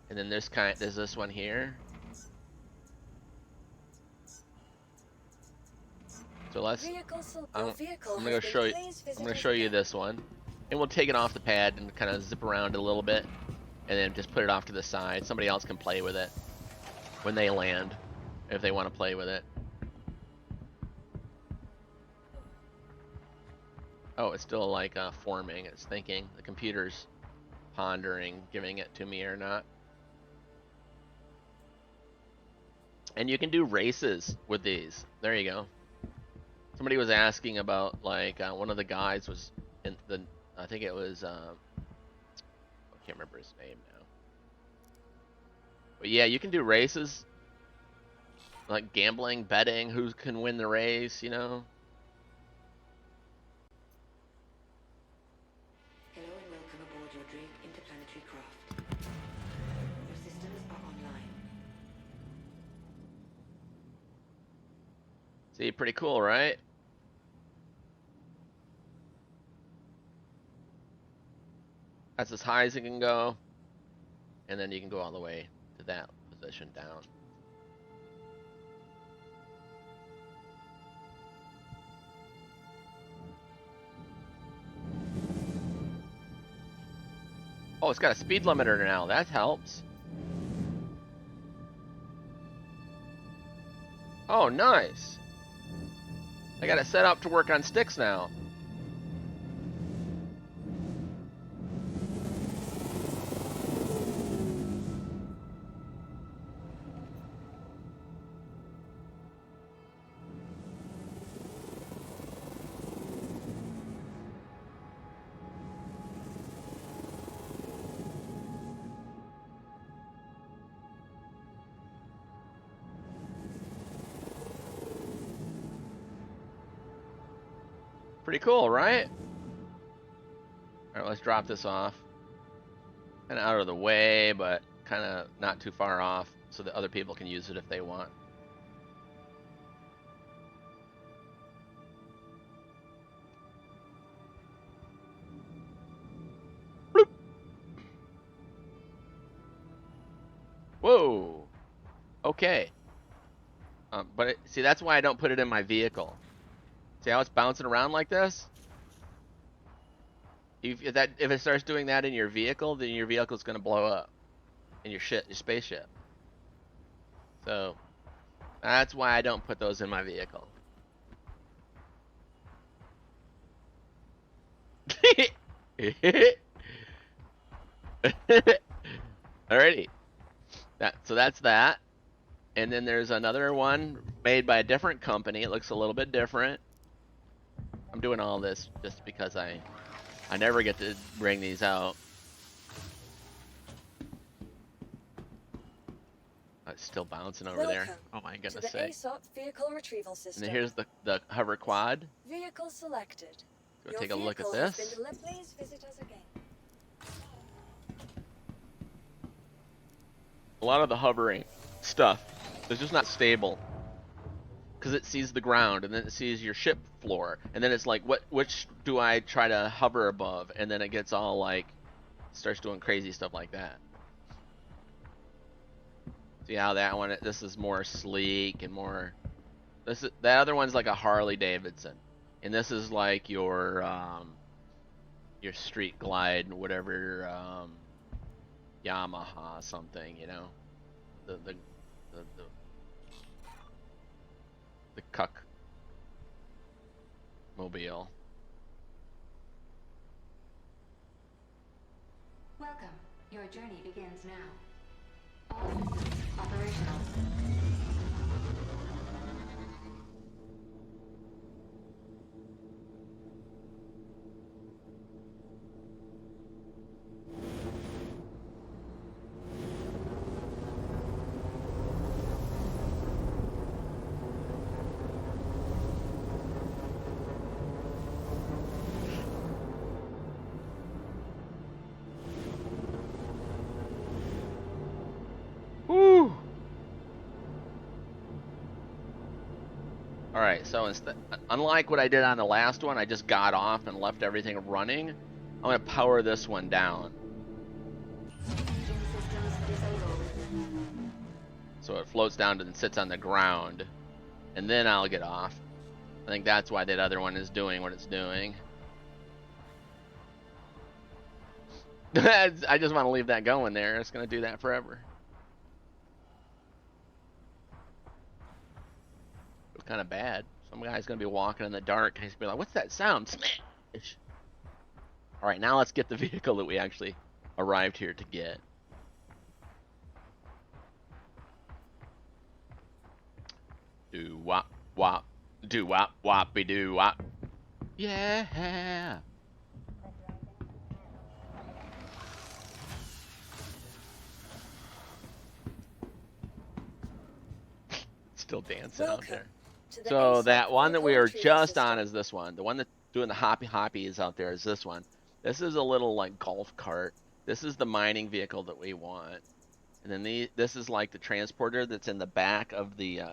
A: And then there's this one here. So let's. I'm gonna show you. I'm gonna show you this one, and we'll take it off the pad and kind of zip around a little bit, and then just put it off to the side. Somebody else can play with it when they land, if they want to play with it. Oh, it's still like forming. It's thinking. The computer's pondering, giving it to me or not. And you can do races with these. There you go. Somebody was asking about like one of the guys was in the. I think it was. I can't remember his name now. But yeah, you can do races. Like gambling, betting, who can win the race. You know.
E: Hello and welcome aboard your Drake interplanetary craft. Your systems are online.
A: See, pretty cool, right? That's as high as it can go, and then you can go all the way to that position down. Oh, it's got a speed limiter now. That helps. Oh, nice. I got it set up to work on sticks now. Pretty cool, right? All right, let's drop this off. Kind of out of the way, but kind of not too far off, so that other people can use it if they want. Bloop. Whoa. Okay. But see, that's why I don't put it in my vehicle. See how it's bouncing around like this? If it starts doing that in your vehicle, then your vehicle's gonna blow up in your spaceship. So that's why I don't put those in my vehicle. Alrighty. So that's that. And then there's another one made by a different company. It looks a little bit different. I'm doing all this just because I never get to bring these out. Oh, it's still bouncing over there. Oh my goodness
I: to the
A: sake.
I: ASOP vehicle retrieval system.
A: And then here's the hover quad.
I: Vehicle selected.
A: Go take a look at this.
I: Please visit us again.
A: A lot of the hovering stuff is just not stable. Because it sees the ground, and then it sees your ship floor, and then it's like, which do I try to hover above? And then it gets all like, starts doing crazy stuff like that. See how that one? This is more sleek and more. That other one's like a Harley Davidson, and this is like your Street Glide, whatever, Yamaha something, you know, the Cuck mobile.
H: Welcome. Your journey begins now. All systems operational.
A: Woo! Alright, so unlike what I did on the last one, I just got off and left everything running. I'm going to power this one down. So it floats down and sits on the ground. And then I'll get off. I think that's why that other one is doing what it's doing. I just want to leave that going there. It's going to do that forever. It's kind of bad. Some guy's going to be walking in the dark and he's going to be like, what's that sound? Smash! Alright, now let's get the vehicle that we actually arrived here to get. Do wop wop. Do wop woppy do wop. Yeah! Still dancing out there. So that one that we were just on is this one. The one that's doing the hoppy is out there is this one. This is a little like golf cart. This is the mining vehicle that we want. And then this is like the transporter that's in the back of the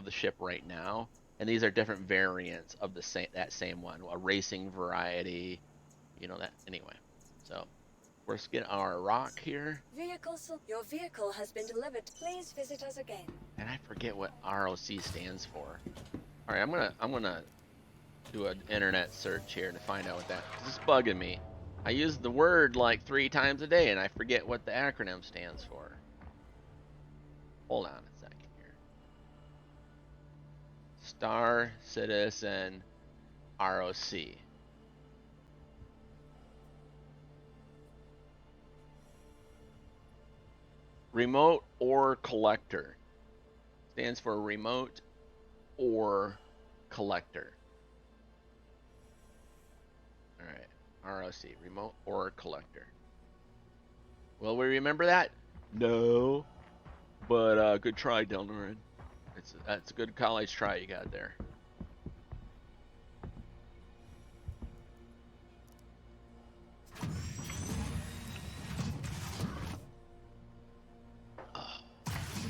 A: ship right now. And these are different variants of that same one. A racing variety, you know that. Anyway, so let's get our ROC here.
I: Your vehicle has been delivered. Please visit us again.
A: And I forget what ROC stands for. All right, I'm gonna do an internet search here to find out what that. This is bugging me. I use the word like 3 times a day, and I forget what the acronym stands for. Hold on a second here. Star Citizen ROC. Remote Ore Collector. Stands for Remote Ore Collector. Alright, ROC, Remote Ore Collector. Will we remember that? No. But good try, Delnorin. That's a good college try you got there.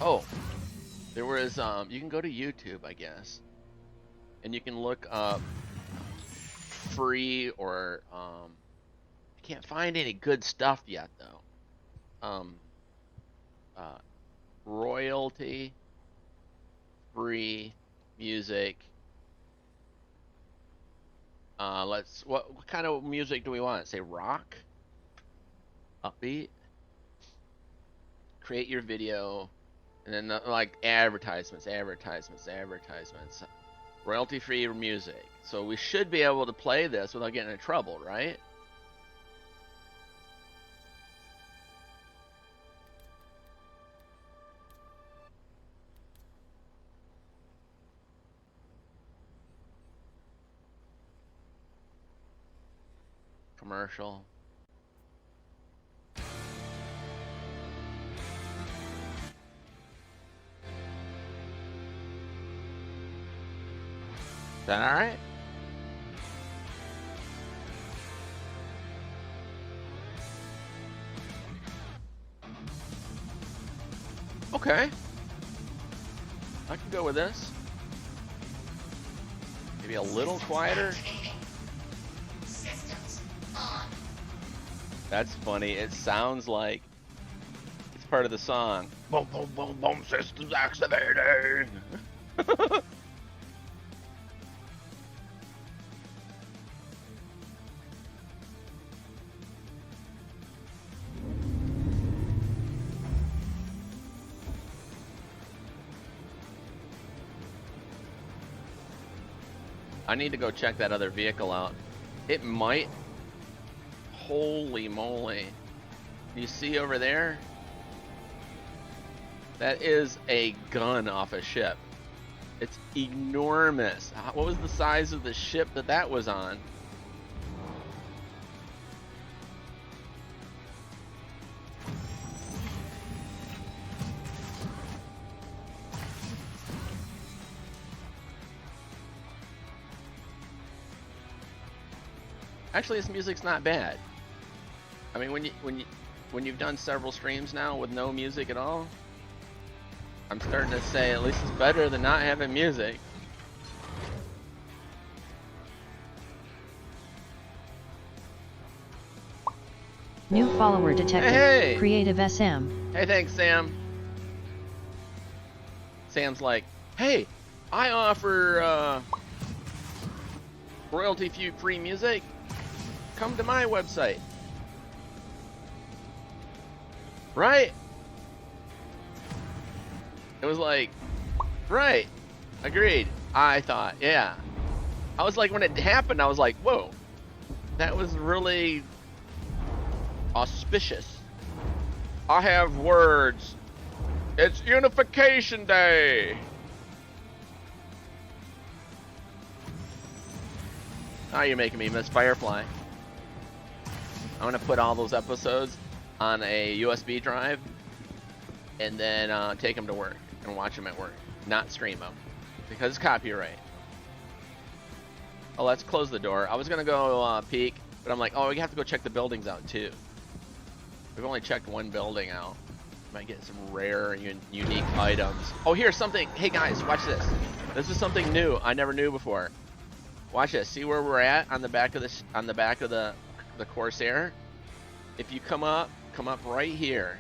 A: Oh, there was you can go to YouTube, I guess, and you can look up free or I can't find any good stuff yet though. Royalty free music. What kind of music do we want? Say rock, upbeat. Create your video, and then like advertisements, royalty free music. So we should be able to play this without getting in trouble, right? Commercial. Is that all right? Okay. I can go with this. Maybe a little quieter.
D: Systems on.
A: That's funny. It sounds like it's part of the song. Boom, boom, boom, boom, systems activating. I need to go check that other vehicle out. It might. Holy moly. You see over there? That is a gun off a ship. It's enormous. What was the size of the ship that was on? Actually, this music's not bad. I mean, when you've done several streams now with no music at all, I'm starting to say at least it's better than not having music.
B: New follower detected.
A: Hey!
B: Creative SM.
A: Hey, thanks, Sam. Sam's like, hey, I offer royalty-free music. Come to my website. Right? It was like, right. Agreed. I thought, yeah. I was like, when it happened, I was like, whoa. That was really auspicious. I have words. It's Unification Day. Now you're making me miss Firefly. I'm gonna put all those episodes on a USB drive and then take them to work and watch them at work, not stream them because it's copyright. Oh, let's close the door. I was gonna go peek, but I'm like, oh, we have to go check the buildings out too. We've only checked one building out. Might get some rare and unique items. Oh, here's something. Hey guys, watch this. This is something new I never knew before. Watch this. See where we're at on the back of this, on the back of the Corsair. If you come up right here.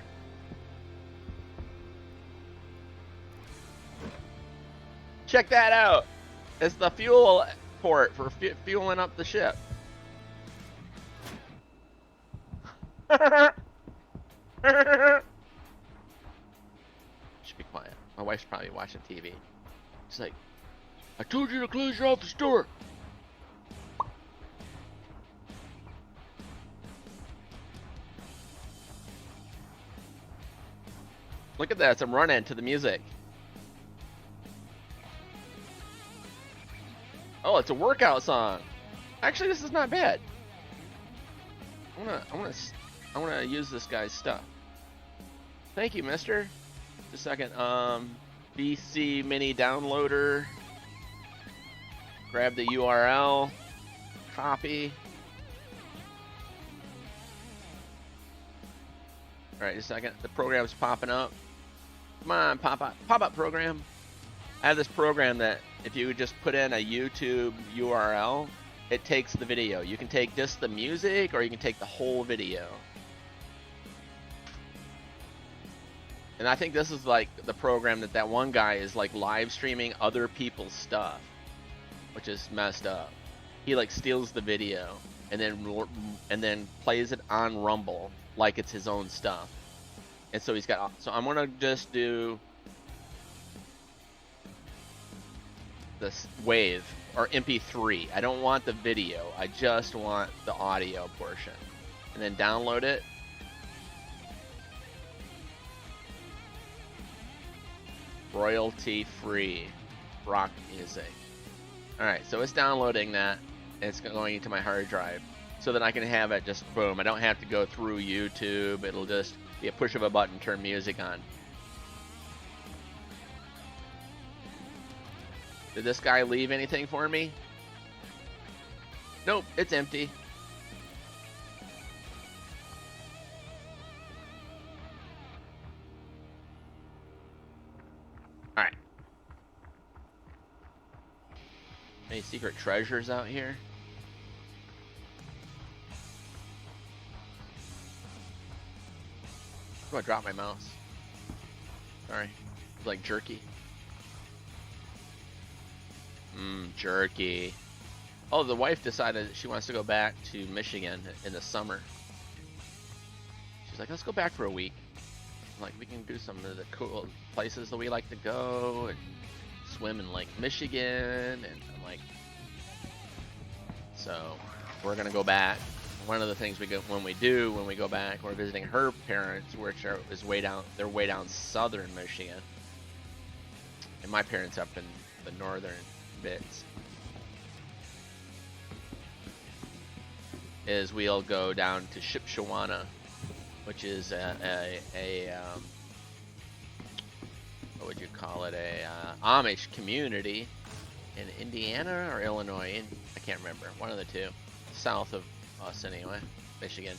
A: Check that out. It's the fuel port for fueling up the ship. Should be quiet. My wife's probably watching TV. She's like, I told you to close your office door. Look at that, I'm running to the music. Oh, it's a workout song. Actually, this is not bad. I wanna use this guy's stuff. Thank you, mister. Just a second. BC mini downloader. Grab the URL. Copy. Alright, just a second. The program's popping up. Come on, pop-up program. I have this program that if you just put in a YouTube URL, it takes the video. You can take just the music or you can take the whole video. And I think this is like the program that one guy is like live streaming other people's stuff, which is messed up. He like steals the video and then plays it on Rumble like it's his own stuff. And so so I'm gonna just do this wave or MP3. I don't want the video. I just want the audio portion. And then download it. Royalty free rock music. Alright, so it's downloading that and it's going into my hard drive so that I can have it just boom. I don't have to go through YouTube. It'll just be a push of a button, turn music on. Did this guy leave anything for me? Nope, it's empty. Alright. Any secret treasures out here? Oh, I dropped my mouse. Sorry. It's like jerky. Jerky. Oh, the wife decided that she wants to go back to Michigan in the summer. She's like, let's go back for a week. I'm like, we can do some of the cool places that we like to go and swim in Lake Michigan. And I'm like, so we're gonna go back. One of the things when we go back, we're visiting her parents, which is way down. They're way down southern Michigan, and my parents up in the northern bits. Is we'll go down to Shipshewana, which is a what would you call it? Amish community in Indiana or Illinois? I can't remember. One of the two, south of us anyway, Michigan.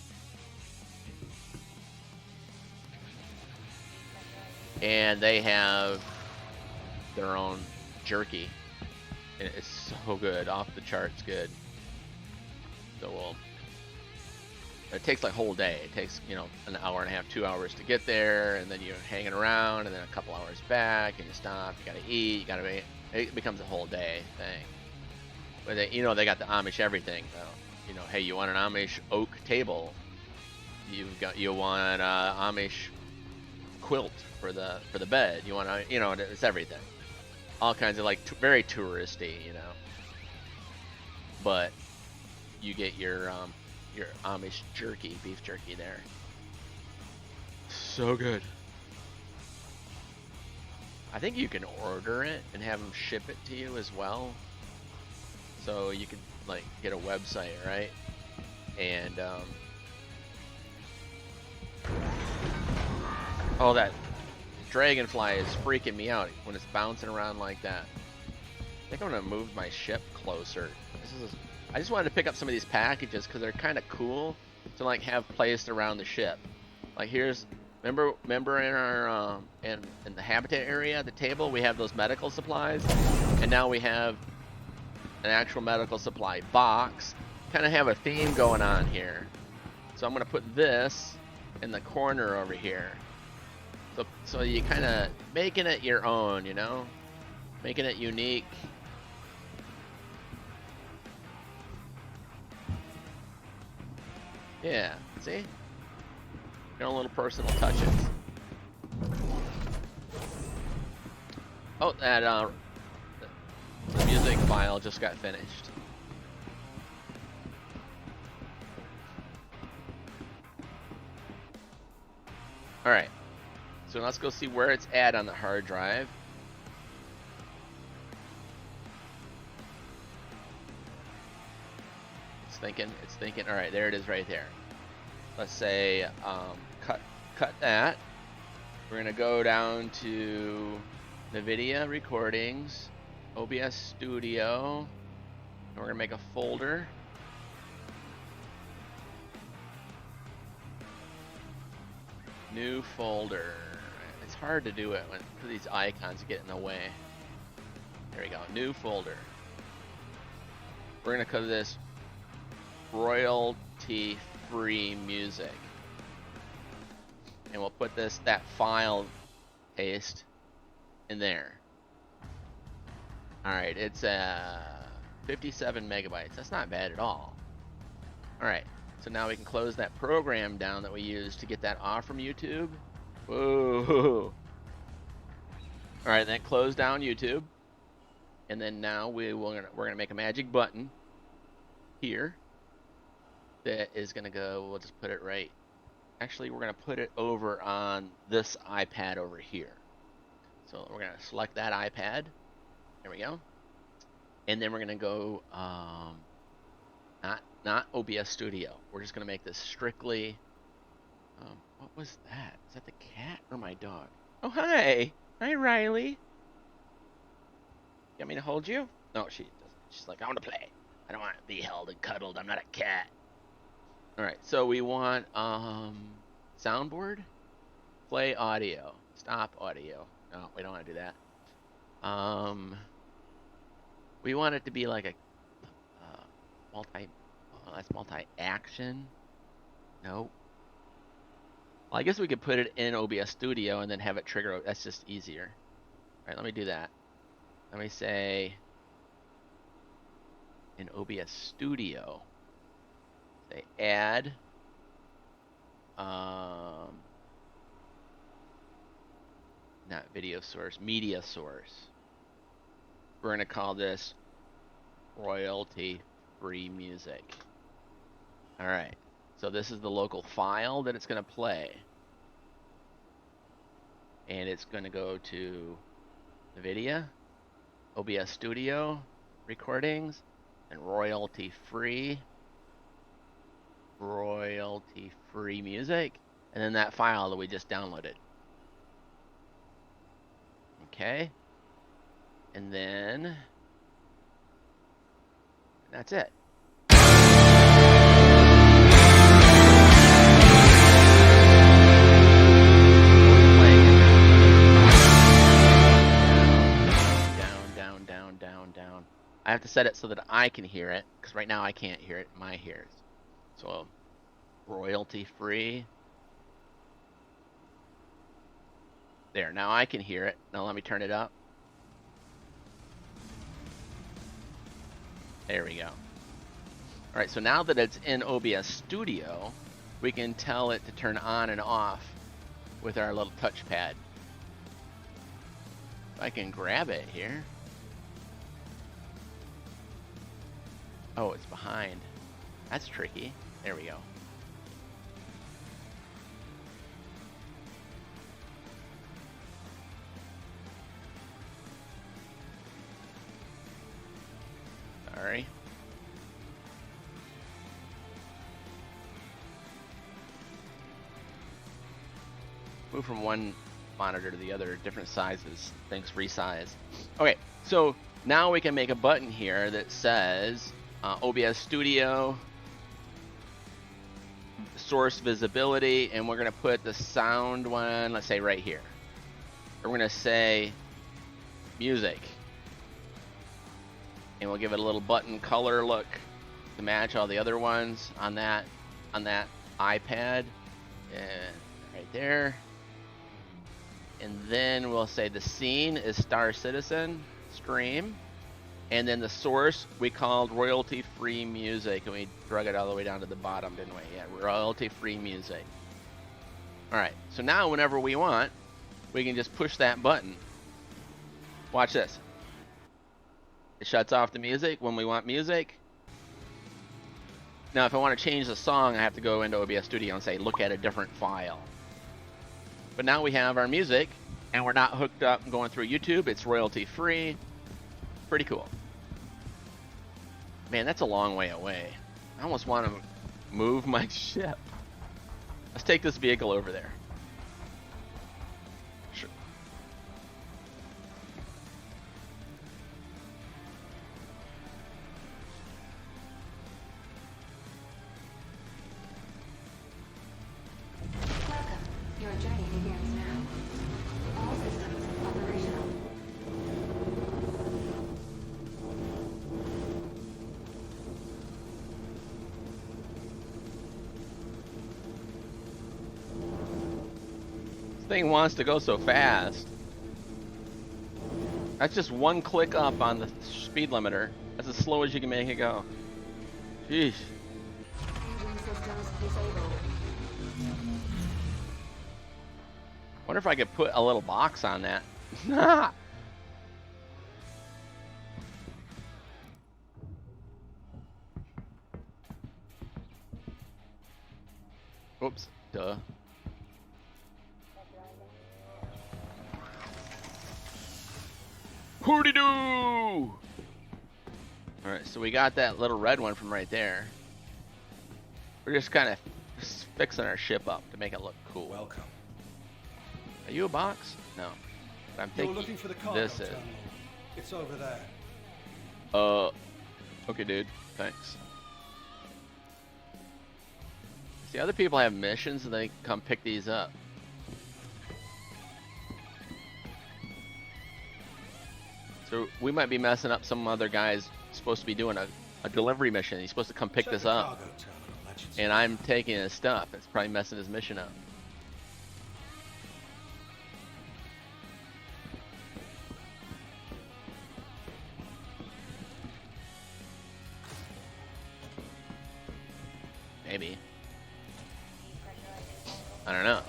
A: And they have their own jerky, and it's so good, off the charts good. So it takes like a whole day. It takes, an hour and a half, 2 hours to get there, and then you're hanging around, and then a couple hours back, and you stop, you gotta eat, it becomes a whole day thing. But they got the Amish everything though. Hey, you want an Amish oak table? You want an Amish quilt for the bed? You want it's everything. All kinds of very touristy, But you get your Amish jerky, beef jerky there. So good. I think you can order it and have them ship it to you as well. So you could get a website, right? And oh, that dragonfly is freaking me out when it's bouncing around like that. I think I'm gonna move my ship closer. I just wanted to pick up some of these packages because they're kind of cool to have placed around the ship. Remember in our in the habitat area, the table, we have those medical supplies, and now we have an actual medical supply box. Kind of have a theme going on here. So I'm gonna put this in the corner over here. So you kind of making it your own, making it unique. Yeah, see? Your own little personal touches. Oh, that the music file just got finished. Alright, so let's go see where it's at on the hard drive. It's thinking. Alright, there it is right there. Let's say cut that. We're gonna go down to NVIDIA recordings, OBS Studio, and we're gonna make a folder. New folder. it's hard to do it when these icons get in the way. There we go. New folder. We're gonna call this royalty-free music, and we'll put that file paste in there. All right, it's 57 megabytes. That's not bad at all. All right, so now we can close that program down that we used to get that off from YouTube. Whoa! All right, then close down YouTube, and then now we're gonna make a magic button here that is gonna go. We'll just put it right. Actually, we're gonna put it over on this iPad over here. So we're gonna select that iPad. There we go. And then we're gonna go not OBS Studio. We're just gonna make this strictly. What was that? Is that the cat or my dog? Oh, hi, Riley. You want me to hold you? No, she doesn't. She's like, I want to play. I don't want to be held and cuddled. I'm not a cat. All right, so we want soundboard, play audio, stop audio. No, we don't want to do that. We want it to be like a multi-action. No. Well, I guess we could put it in OBS Studio and then have it trigger. That's just easier. All right, let me do that. Let me say in OBS Studio, say add not video source, media source. We're going to call this royalty-free music. All right. So this is the local file that it's going to play. And it's going to go to NVIDIA, OBS Studio, recordings, and royalty-free music, and then that file that we just downloaded. Okay. And then that's it. Down. I have to set it so that I can hear it, because right now I can't hear it. My ears. So royalty free. There. Now I can hear it. Now let me turn it up. There we go. All right. So now that it's in OBS Studio, we can tell it to turn on and off with our little touchpad. If I can grab it here. Oh, it's behind. That's tricky. There we go. Sorry. Move from one monitor to the other, different sizes. Things resize. Okay, so now we can make a button here that says OBS Studio, source visibility, and we're going to put the sound one, let's say right here. We're going to say music. And we'll give it a little button color look to match all the other ones on that iPad. And right there. And then we'll say the scene is Star Citizen stream. And then the source we called royalty-free music, and we drug it all the way down to the bottom, didn't we? Yeah, royalty-free music. All right, so now whenever we want, we can just push that button. Watch this. It shuts off the music when we want music. Now, if I want to change the song, I have to go into OBS Studio and say, look at a different file. But now we have our music, and we're not hooked up and going through YouTube. It's royalty-free. Pretty cool. Man, that's a long way away. I almost want to move my ship. Let's take this vehicle over there. Sure.
H: Welcome. Your journey begins now.
A: thing wants to go so fast. That's just one click up on the speed limiter. That's as slow as you can make it go. Jeez.
H: Engine systems disabled.
A: Wonder if I could put a little box on that. Oops, duh. Hooty doo! Alright, so we got that little red one from right there. We're just kind of fixing our ship up to make it look cool.
J: Welcome.
A: Are you a box? No. But I'm
J: You're
A: thinking
J: looking for the cargo
A: this is.
J: terminal. It's over there.
A: Okay, dude. Thanks. See, other people have missions and they come pick these up. So we might be messing up some other guy's supposed to be doing a delivery mission. He's supposed to come pick
J: Check
A: this
J: the
A: up.
J: cargo terminal, that should
A: And I'm taking his stuff. It's probably messing his mission up. Maybe. I don't know.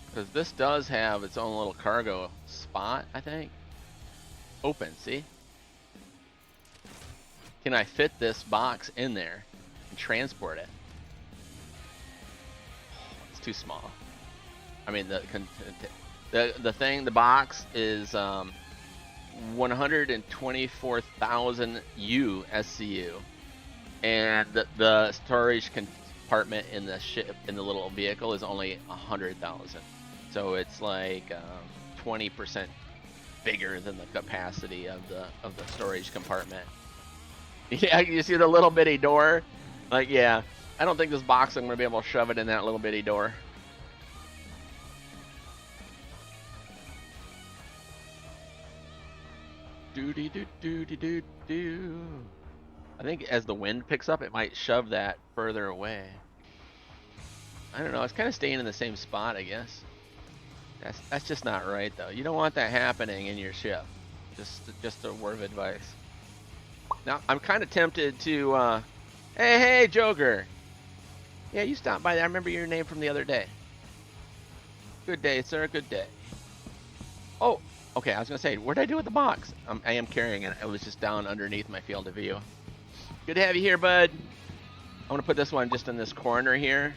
A: Because this does have its own little cargo spot, I think. Open, see? Can I fit this box in there and transport it? Oh, it's too small. I mean, the box is 124,000 SCU, and the storage compartment in the ship in the little vehicle is only 100,000. So it's like 20% bigger than the capacity of the storage compartment. Yeah, you see the little bitty door? Like, yeah, I don't think this box I'm gonna be able to shove it in that little bitty door. Doody doo doody doo doo. I think as the wind picks up, it might shove that further away. I don't know. It's kind of staying in the same spot, I guess. That's just not right, though. You don't want that happening in your ship. Just a word of advice. Now, I'm kind of tempted to. Hey, Joker. Yeah, you stopped by there. I remember your name from the other day. Good day, sir. Good day. Oh. Okay, I was gonna say, what did I do with the box? I am carrying it. It was just down underneath my field of view. Good to have you here, bud. I'm gonna put this one just in this corner here.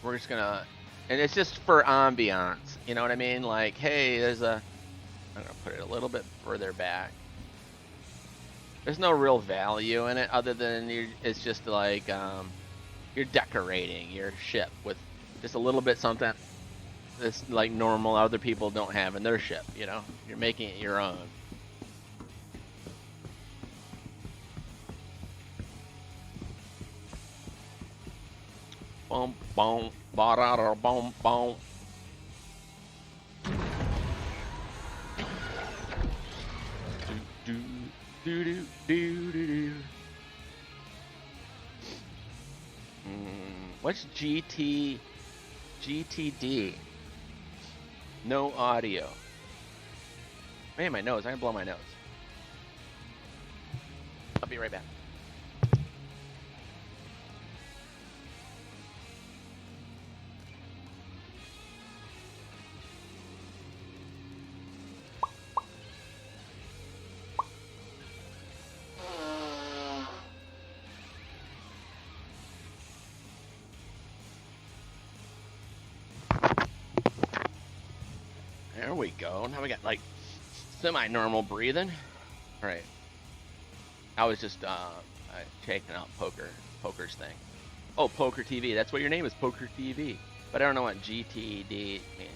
A: We're just gonna, and it's just for ambiance. You know what I mean? Like, hey, I'm gonna put it a little bit further back. There's no real value in it other than it's just like you're decorating your ship with just a little bit something. This like normal other people don't have in their ship, you know? You're making it your own. Boom, boom, ba-da-da, boom, boom. Do, do, do, do, do, do. What's GTD? No audio. Man, my nose. I'm gonna blow my nose. I'll be right back. There we go. Now we got like semi-normal breathing. All right. I was just checking out Poker's thing. Oh, Poker TV. That's what your name is, Poker TV. But I don't know what GTD means.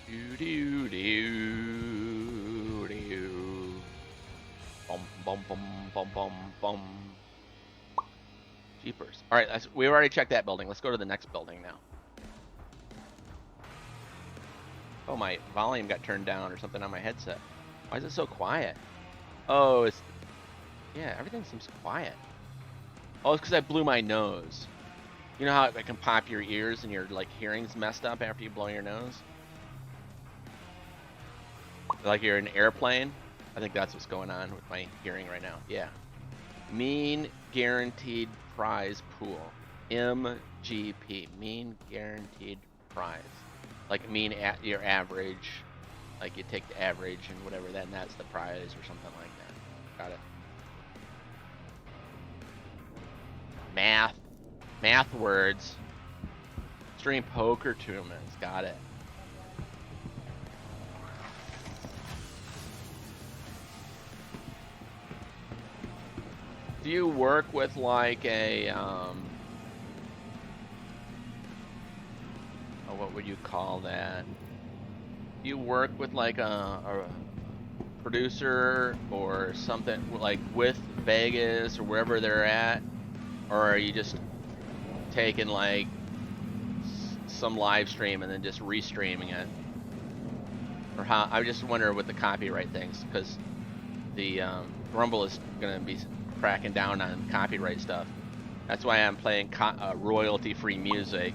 A: Do do do do. Bum bum bum bum bum bum. Jeepers. All right, we already checked that building. Let's go to the next building now. Oh, my volume got turned down or something on my headset. Why is it so quiet? Oh, it's... Yeah, everything seems quiet. Oh, it's because I blew my nose. You know how it can pop your ears and your like hearing's messed up after you blow your nose? Like you're in an airplane? I think that's what's going on with my hearing right now. Yeah. Mean Guaranteed Prize Pool. MGP. Mean Guaranteed Prize. Like mean at your average. Like you take the average and whatever, then that's the prize or something like that. Got it. Math. Math words. Stream poker tournaments. Got it. Do you work with like a what would you call that? Do you work with like a producer or something like with Vegas or wherever they're at, or are you just taking like some live stream and then just restreaming it? Or how? I just wonder with the copyright things, because the Rumble is gonna be cracking down on copyright stuff. That's why I'm playing royalty-free music.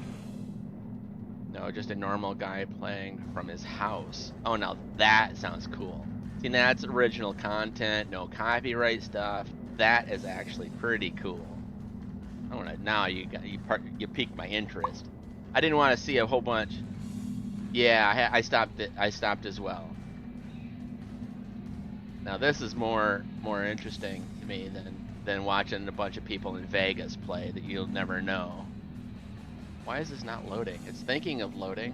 A: No, just a normal guy playing from his house. Oh, now that sounds cool. See, that's original content, no copyright stuff. That is actually pretty cool. I want to. Now you piqued my interest. I didn't want to see a whole bunch. Yeah, I stopped it. I stopped as well. Now this is more interesting to me than watching a bunch of people in Vegas play that you'll never know. Why is this not loading? It's thinking of loading.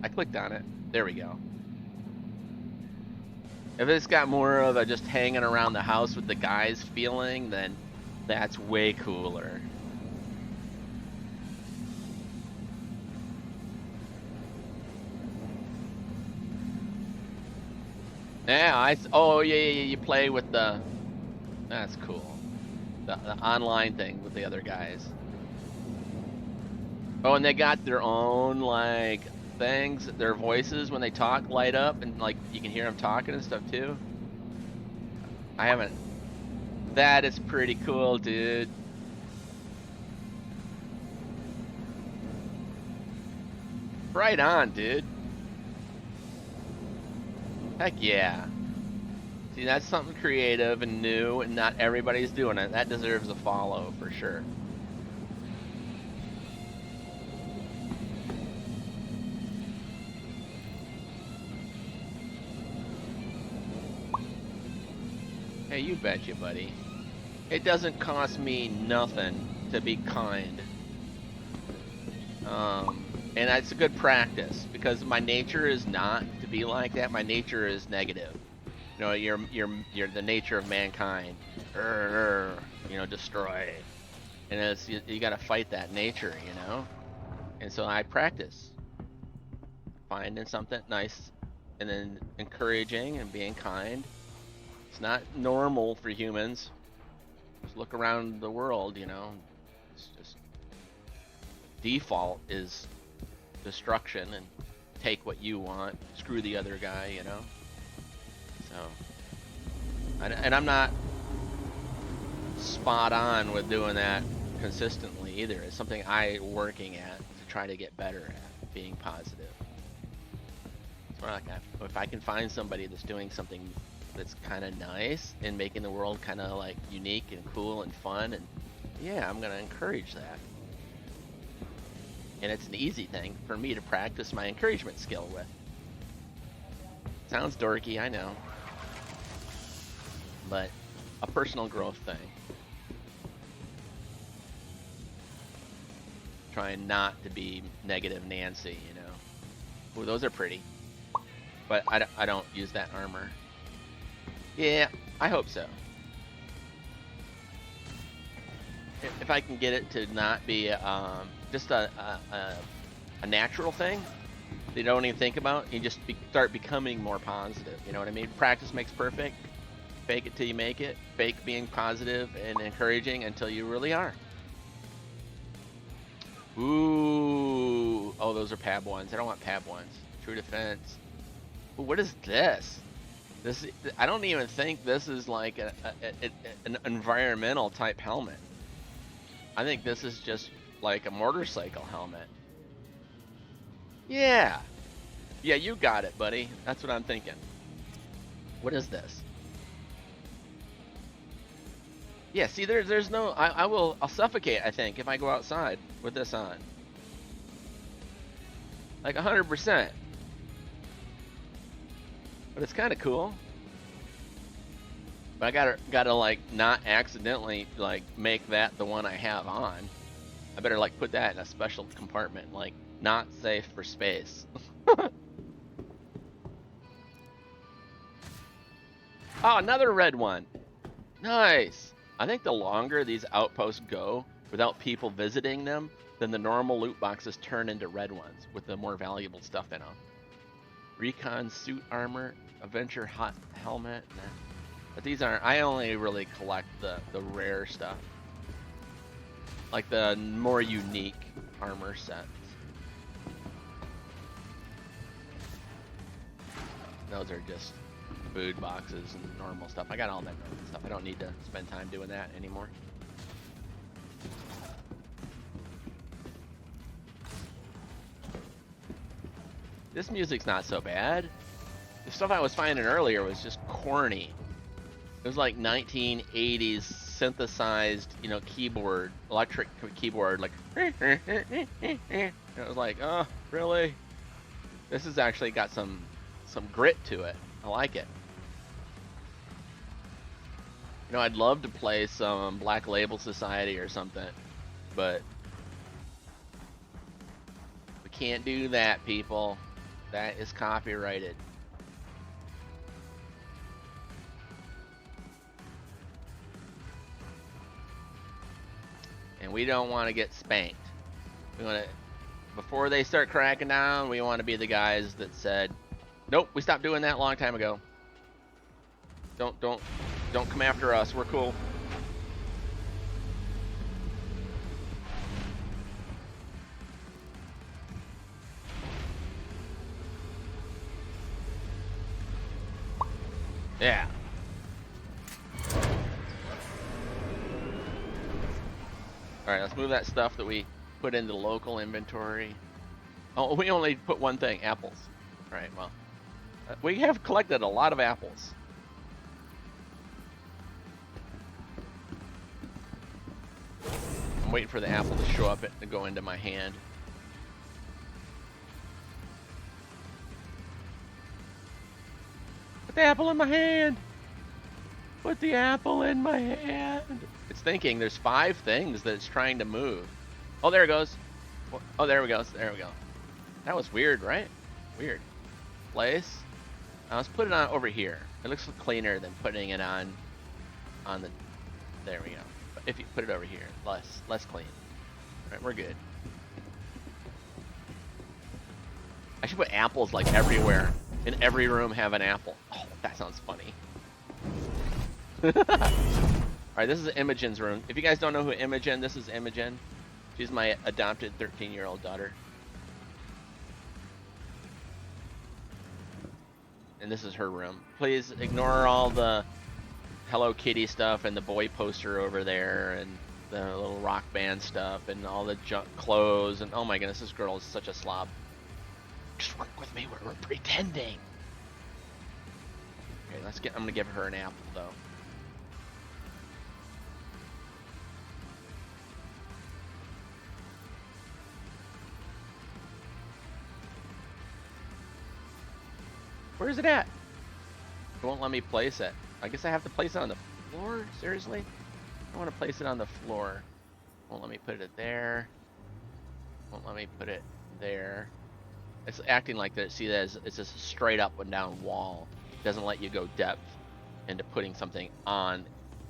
A: I clicked on it. There we go. If it's got more of a just hanging around the house with the guys feeling, then that's way cooler. Yeah, oh yeah, you play with the, that's cool. The online thing with the other guys. Oh, and they got their own like things, their voices when they talk light up, and like you can hear them talking and stuff too. I haven't. That is pretty cool, dude. Right on, dude. Heck yeah. See, that's something creative and new, and not everybody's doing it. That deserves a follow for sure. Hey, you betcha, buddy. It doesn't cost me nothing to be kind. And that's a good practice, because my nature is not to be like that. My nature is negative. You know, you're the nature of mankind. You know, destroy. And it's, you got to fight that nature, you know. And so I practice finding something nice, and then encouraging and being kind. It's not normal for humans. Just look around the world, you know. It's just default is destruction and take what you want, screw the other guy, you know. So, and I'm not spot on with doing that consistently either. It's something I'm working at to try to get better at, being positive. So like if I can find somebody that's doing something that's kind of nice and making the world kind of like unique and cool and fun, and yeah, I'm gonna encourage that. And it's an easy thing for me to practice my encouragement skill with. Sounds dorky, I know, but a personal growth thing. Trying not to be negative Nancy, you know. Ooh, those are pretty, but I don't use that armor. Yeah, I hope so. If I can get it to not be just a natural thing that you don't even think about, you just start becoming more positive. You know what I mean? Practice makes perfect. Fake it till you make it. Fake being positive and encouraging until you really are. Ooh, oh, those are PAB ones. I don't want PAB ones. True defense. Ooh, what is this? This, I don't even think this is like an environmental type helmet. I think this is just like a motorcycle helmet. Yeah. Yeah, you got it, buddy. That's what I'm thinking. What is this? Yeah, see, there's no, I'll suffocate, I think, if I go outside with this on. Like 100%. But it's kind of cool. But I gotta like not accidentally like make that the one I have on. I better like put that in a special compartment, like not safe for space. Oh, another red one. Nice. I think the longer these outposts go without people visiting them, then the normal loot boxes turn into red ones with the more valuable stuff in them. Recon suit armor, Adventure hot helmet. Nah. But these aren't, I only really collect the rare stuff. Like the more unique armor sets. Those are just food boxes and normal stuff. I got all that normal stuff. I don't need to spend time doing that anymore. This music's not so bad. The stuff I was finding earlier was just corny. It was like 1980s synthesized, you know, keyboard, electric keyboard, like. It was like, oh, really? This has actually got some grit to it. I like it. You know, I'd love to play some Black Label Society or something, but we can't do that, people. That is copyrighted. And we don't want to get spanked. We want to, before they start cracking down, we want to be the guys that said, nope, we stopped doing that a long time ago. Don't come after us. We're cool. Yeah. Alright, let's move that stuff that we put into the local inventory. Oh, we only put one thing, apples. Alright, well. We have collected a lot of apples. I'm waiting for the apple to show up and go into my hand. Put the apple in my hand! Put the apple in my hand! It's thinking there's 5 things that it's trying to move. Oh, there it goes. Oh, there we go. There we go. That was weird, right? Weird. Place. Now let's put it on over here. It looks cleaner than putting it on the. There we go. If you put it over here, less clean. All right, we're good. I should put apples like everywhere. In every room, have an apple. Oh, that sounds funny. Alright, this is Imogen's room. If you guys don't know who Imogen, this is Imogen. She's my adopted 13-year-old daughter. And this is her room. Please ignore all the Hello Kitty stuff and the boy poster over there and the little rock band stuff and all the junk clothes and oh my goodness, this girl is such a slob. Just work with me, we're pretending. Okay, I'm gonna give her an apple though. Where is it at? It won't let me place it. I guess I have to place it on the floor? Seriously? I want to place it on the floor. Won't let me put it there. Won't let me put it there. It's acting like that. See, that it's just a straight up and down wall. It doesn't let you go depth into putting something on,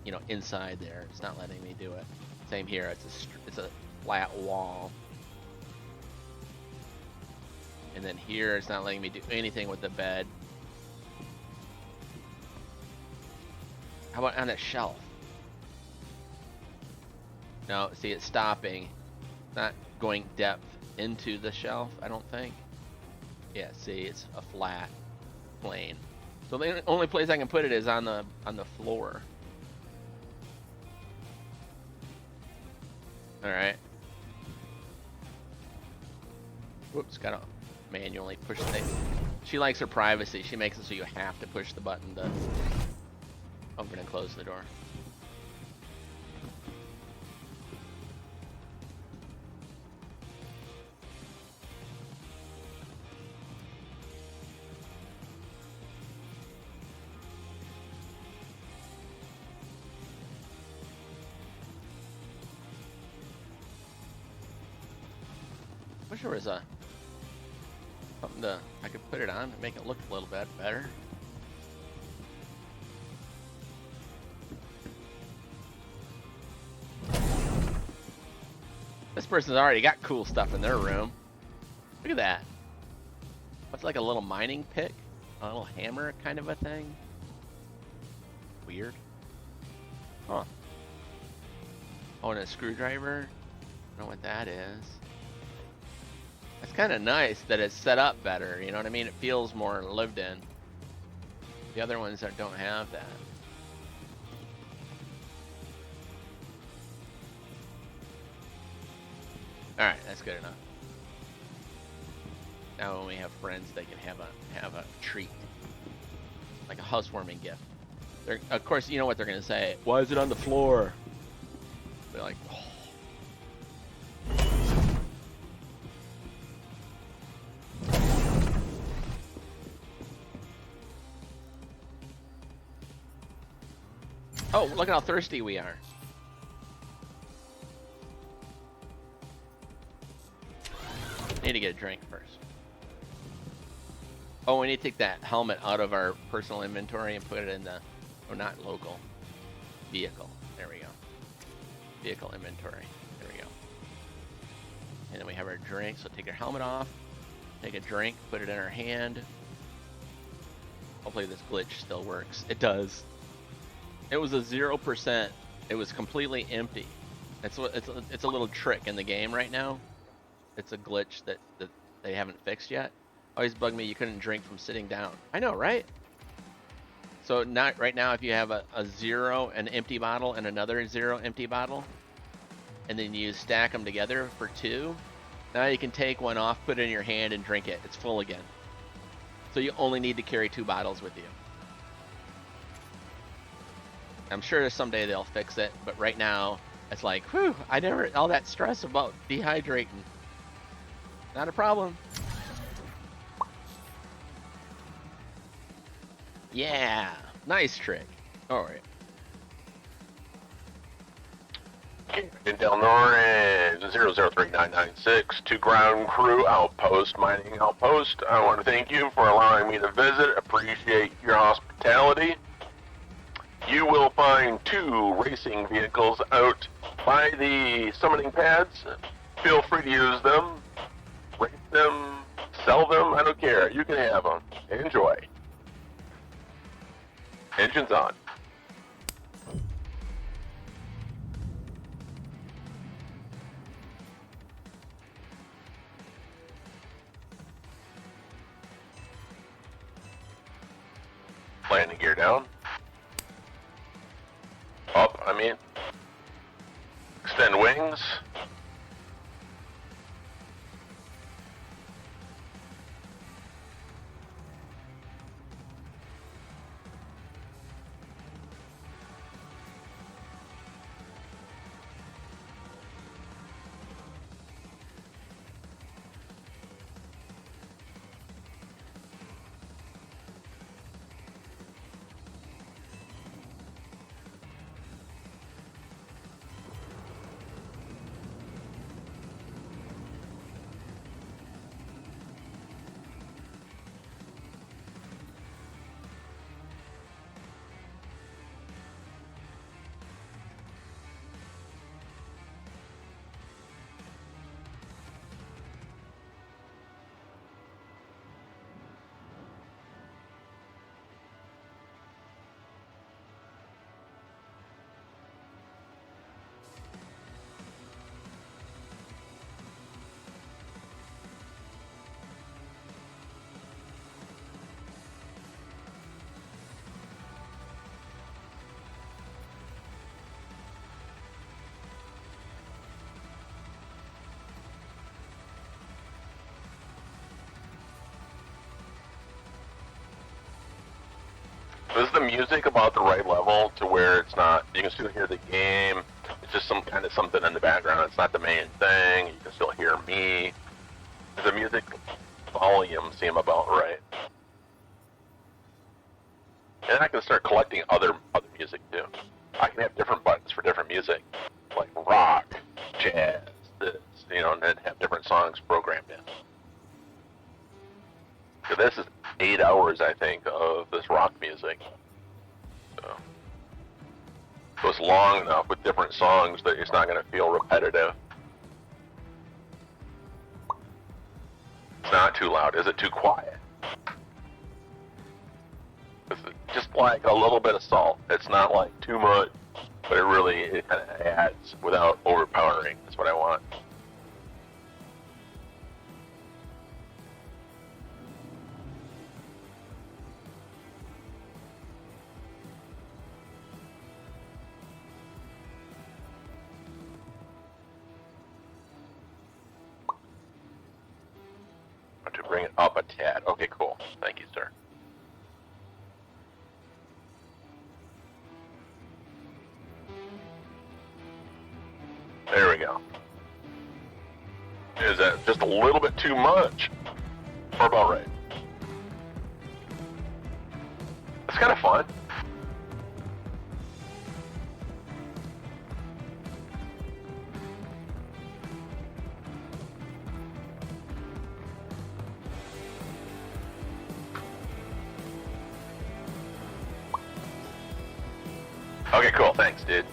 A: you know, inside there. It's not letting me do it. Same here. It's a flat wall. And then here, it's not letting me do anything with the bed. How about on a shelf? No, see, it's stopping. It's not going depth into the shelf, I don't think. Yeah, see, it's a flat. plane. So the only place I can put it is on the floor. All right. Whoops, gotta manually push the thing. She likes her privacy. She makes it so you have to push the button to open and close the door. Wish there was something I could put it on and make it look a little bit better. This person's already got cool stuff in their room. Look at that. What's like a little mining pick? A little hammer kind of a thing? Weird. Huh. Oh, and a screwdriver? I don't know what that is. It's kind of nice that it's set up better, you know what I mean? It feels more lived in. The other ones that don't have that. Alright, that's good enough. Now when we have friends, they can have a treat. Like a housewarming gift. Of course, you know what they're going to say. Why is it on the floor? They're like, oh. Oh, look at how thirsty we are. Need to get a drink first. Oh, we need to take that helmet out of our personal inventory and put it in the, oh, not local, vehicle. There we go. Vehicle inventory. There we go. And then we have our drink. So take our helmet off, take a drink, put it in our hand. Hopefully this glitch still works. It does. It was a 0%. It was completely empty. It's a little trick in the game right now. It's a glitch that they haven't fixed yet. Always bugged me you couldn't drink from sitting down. I know, right? So not right now, if you have a 0, an empty bottle, and another 0 empty bottle, and then you stack them together for 2, now you can take one off, put it in your hand, and drink it. It's full again. So you only need to carry 2 bottles with you. I'm sure someday they'll fix it, but right now, it's like, whew, all that stress about dehydrating. Not a problem. Yeah, nice trick. All right.
C: In Del Norte, 003996 to ground crew outpost, mining outpost. I want to thank you for allowing me to visit. Appreciate your hospitality. You will find 2 racing vehicles out by the summoning pads. Feel free to use them, race them, sell them, I don't care. You can have them. Enjoy. Engines on. Landing gear down. Up, I mean. Extend wings. Is the music about the right level to where it's not, you can still hear the game, it's just some kind of something in the background, it's not the main thing, you can still hear me. Does the music volume seem about right? And I can start collecting other music too. I can have different buttons for different music, like rock, jazz, this, and then have different songs programmed in. So this is 8 hours, I think, of this rock music. So it's long enough with different songs that it's not going to feel repetitive. It's not too loud. Is it too quiet? It's just like a little bit of salt. It's not like too much, but it kind of adds without overpowering. That's what I want. To bring it up a tad. Okay, cool. Thank you, sir. There we go. Is that just a little bit too much? Or about right? It's kind of fun. Okay, cool. Thanks, dude.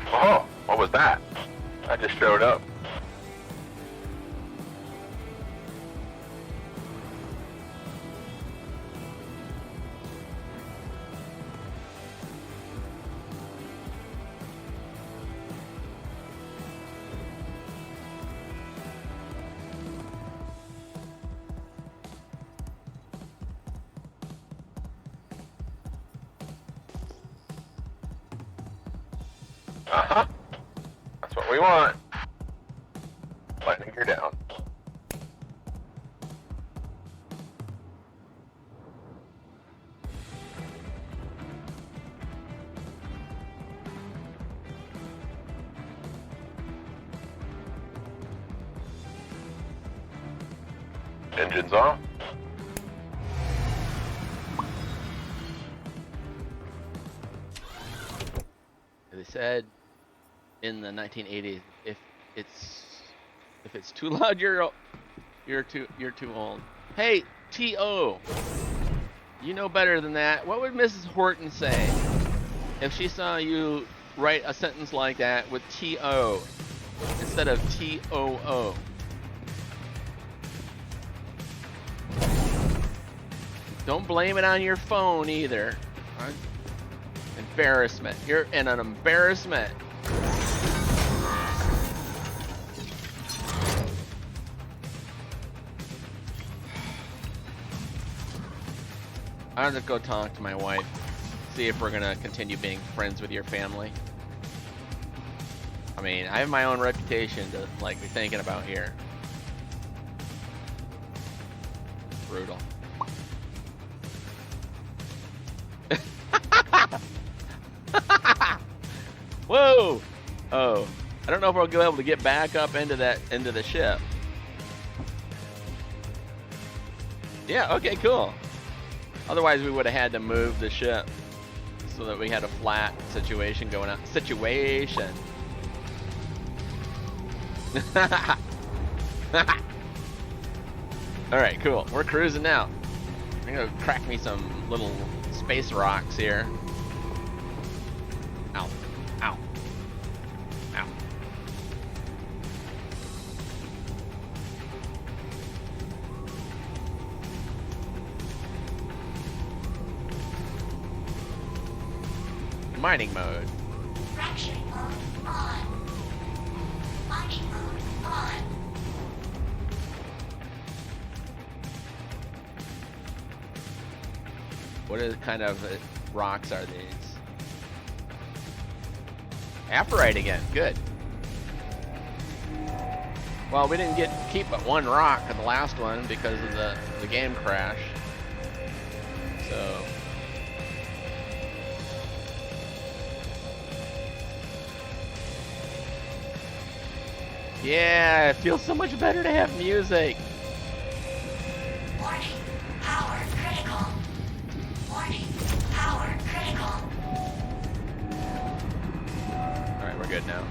C: Oh, what was that? I just showed up. Uh-huh. That's what we want. Lightning gear down. Engines off.
A: They said in the 1980s, if it's too loud, you're too old. Hey, T.O., you know better than that. What would Mrs. Horton say if she saw you write a sentence like that with T.O. instead of T.O.O.? Don't blame it on your phone either. Right? Embarrassment. You're in an embarrassment. I'm gonna go talk to my wife, see if we're gonna continue being friends with your family. I mean, I have my own reputation to be thinking about here. Brutal. Whoa! Oh, I don't know if we'll be able to get back up into the ship. Yeah. Okay. Cool. Otherwise, we would have had to move the ship so that we had a flat situation going on. Situation. All right. Cool. We're cruising now. I'm gonna crack me some little space rocks here. Ow. Ow. Ow. Mining mode.
D: Fracturing mode on. Mining mode on.
A: What kind of rocks are these? Apparite again. Good. Well, we didn't keep but one rock in the last one because of the game crash. So. Yeah, it feels so much better to have music.
D: Warning, power critical. Warning, power critical.
A: Alright, we're good now.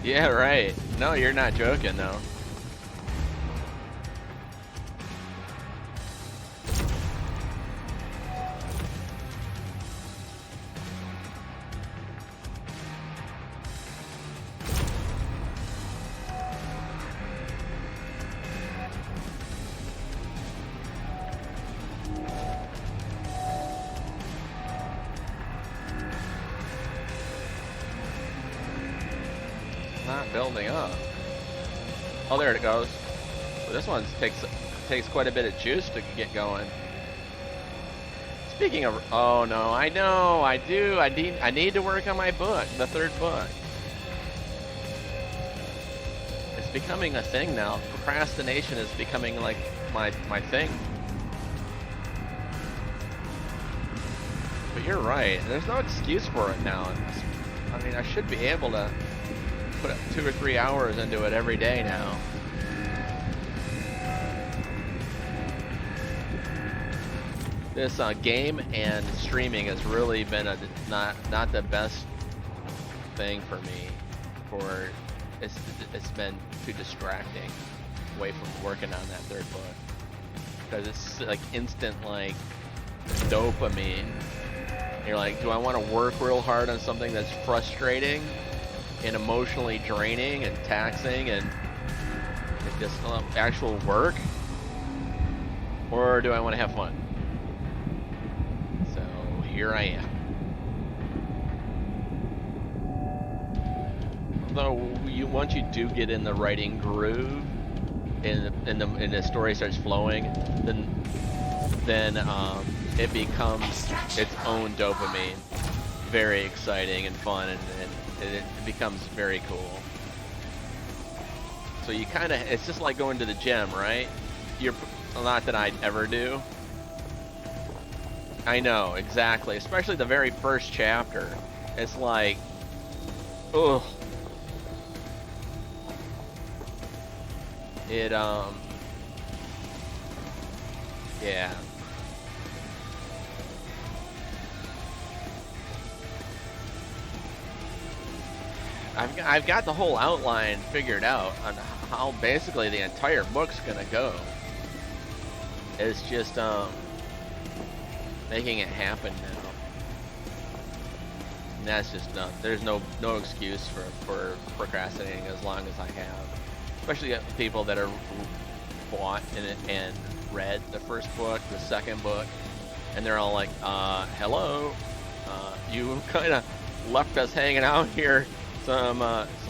A: Yeah, right. No, you're not joking, though. Not building up. Oh, there it goes. Well, this one takes quite a bit of juice to get going. Speaking of, oh no, I know, I do. I need to work on my book, the third book. It's becoming a thing now. Procrastination is becoming like my thing. But you're right. There's no excuse for it now. I mean, I should be able to put 2 or 3 hours into it every day now. This game and streaming has really been not the best thing for me. It's been too distracting away from working on that third book, because it's like instant like dopamine. You're like, do I want to work real hard on something that's frustrating and emotionally draining and taxing and just actual work, or do I want to have fun? So here I am. Though once you do get in the writing groove and the story starts flowing, then it becomes its own dopamine, very exciting and fun, and it becomes very cool. So you kind of, it's just like going to the gym, right? Not that I'd ever do. I know, exactly. Especially the very first chapter. It's like, ugh. Yeah. I've got the whole outline figured out on how basically the entire book's gonna go. It's just making it happen now. And that's just there's no excuse for procrastinating as long as I have. Especially people that are bought and read the first book, the second book, and they're all like, hello, you kind of left us hanging out here. Some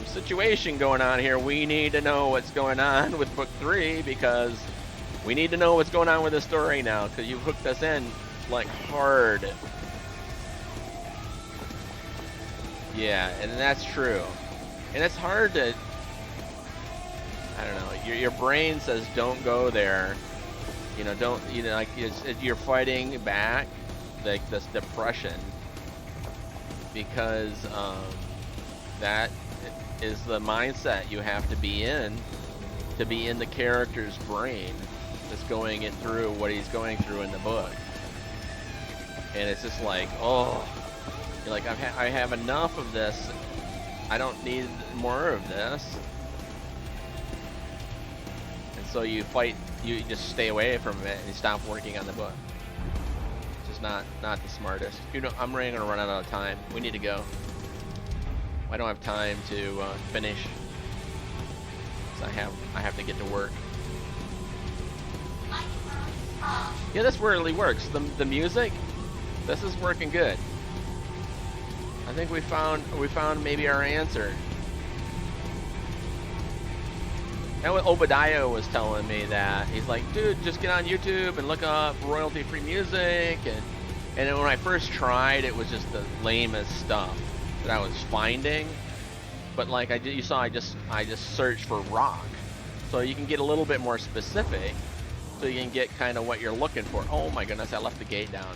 A: situation going on here. We need to know what's going on with book 3, because we need to know what's going on with the story now, because you hooked us in like hard. Yeah, and that's true. And it's hard to, I don't know, your brain says don't go there. You know, don't, you know, like you're fighting back like this depression, because that is the mindset you have to be in the character's brain that's going it through what he's going through in the book. And it's just like, oh, you're like, I have enough of this. I don't need more of this. And so you fight, you just stay away from it and you stop working on the book. It's just not the smartest. You know, I'm going to run out of time. We need to go. I don't have time to finish, so I have to get to work. Yeah, this really works. The music, this is working good. I think we found maybe our answer. And what Obadiah was telling me, that he's like, dude, just get on YouTube and look up royalty-free music, and And then when I first tried, it was just the lamest stuff that I was finding. But like you saw, I just searched for rock, so you can get a little bit more specific, so you can get kind of what you're looking for. Oh my goodness, I left the gate down.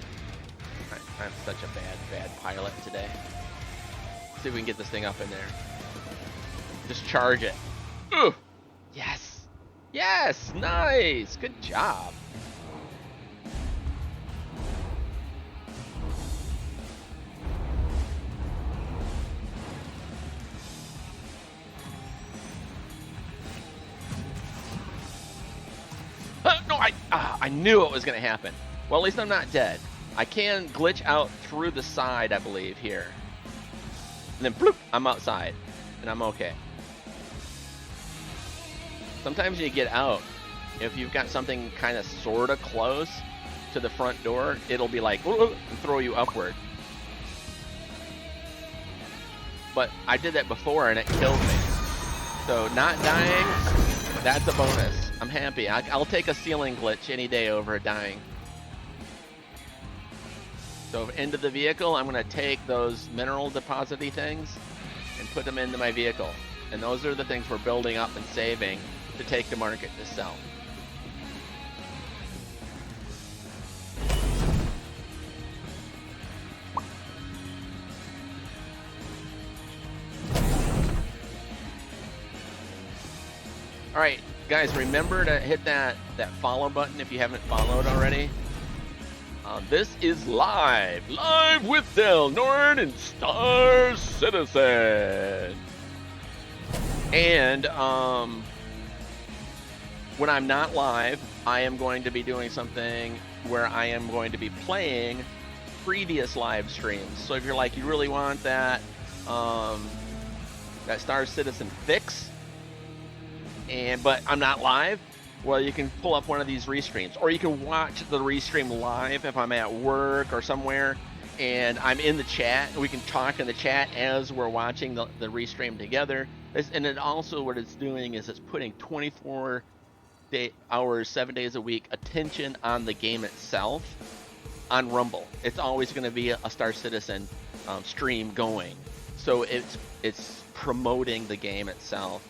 A: I'm such a bad pilot today. Let's see if we can get this thing up in there. Just charge it. Ooh, yes, yes, nice, good job. No, I knew it was going to happen. Well, at least I'm not dead. I can glitch out through the side, I believe, here. And then, bloop, I'm outside. And I'm okay. Sometimes when you get out, if you've got something kind of sort of close to the front door, it'll be like, and throw you upward. But I did that before and it killed me. So not dying, that's a bonus. I'm happy. I'll take a ceiling glitch any day over dying. So into the vehicle, I'm going to take those mineral deposit-y things and put them into my vehicle. And those are the things we're building up and saving to take to market to sell. All right, guys, remember to hit that follow button if you haven't followed already. This is live with Del Norn and Star Citizen. And when I'm not live, I am going to be doing something where I am going to be playing previous live streams. So if you're like, you really want that Star Citizen fix, but I'm not live, well, you can pull up one of these restreams, or you can watch the restream live if I'm at work or somewhere and I'm in the chat. We can talk in the chat as we're watching the restream together. And then also what it's doing is it's putting 24 hours, 7 days a week attention on the game itself on Rumble. It's always going to be a Star Citizen stream going. So it's promoting the game itself.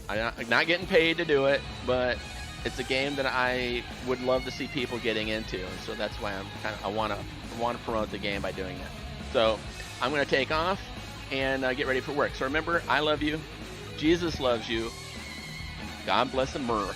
A: I'm not getting paid to do it, but it's a game that I would love to see people getting into, and so that's why I want to promote the game by doing that. So I'm going to take off and get ready for work. So remember, I love you, Jesus loves you, and God bless America.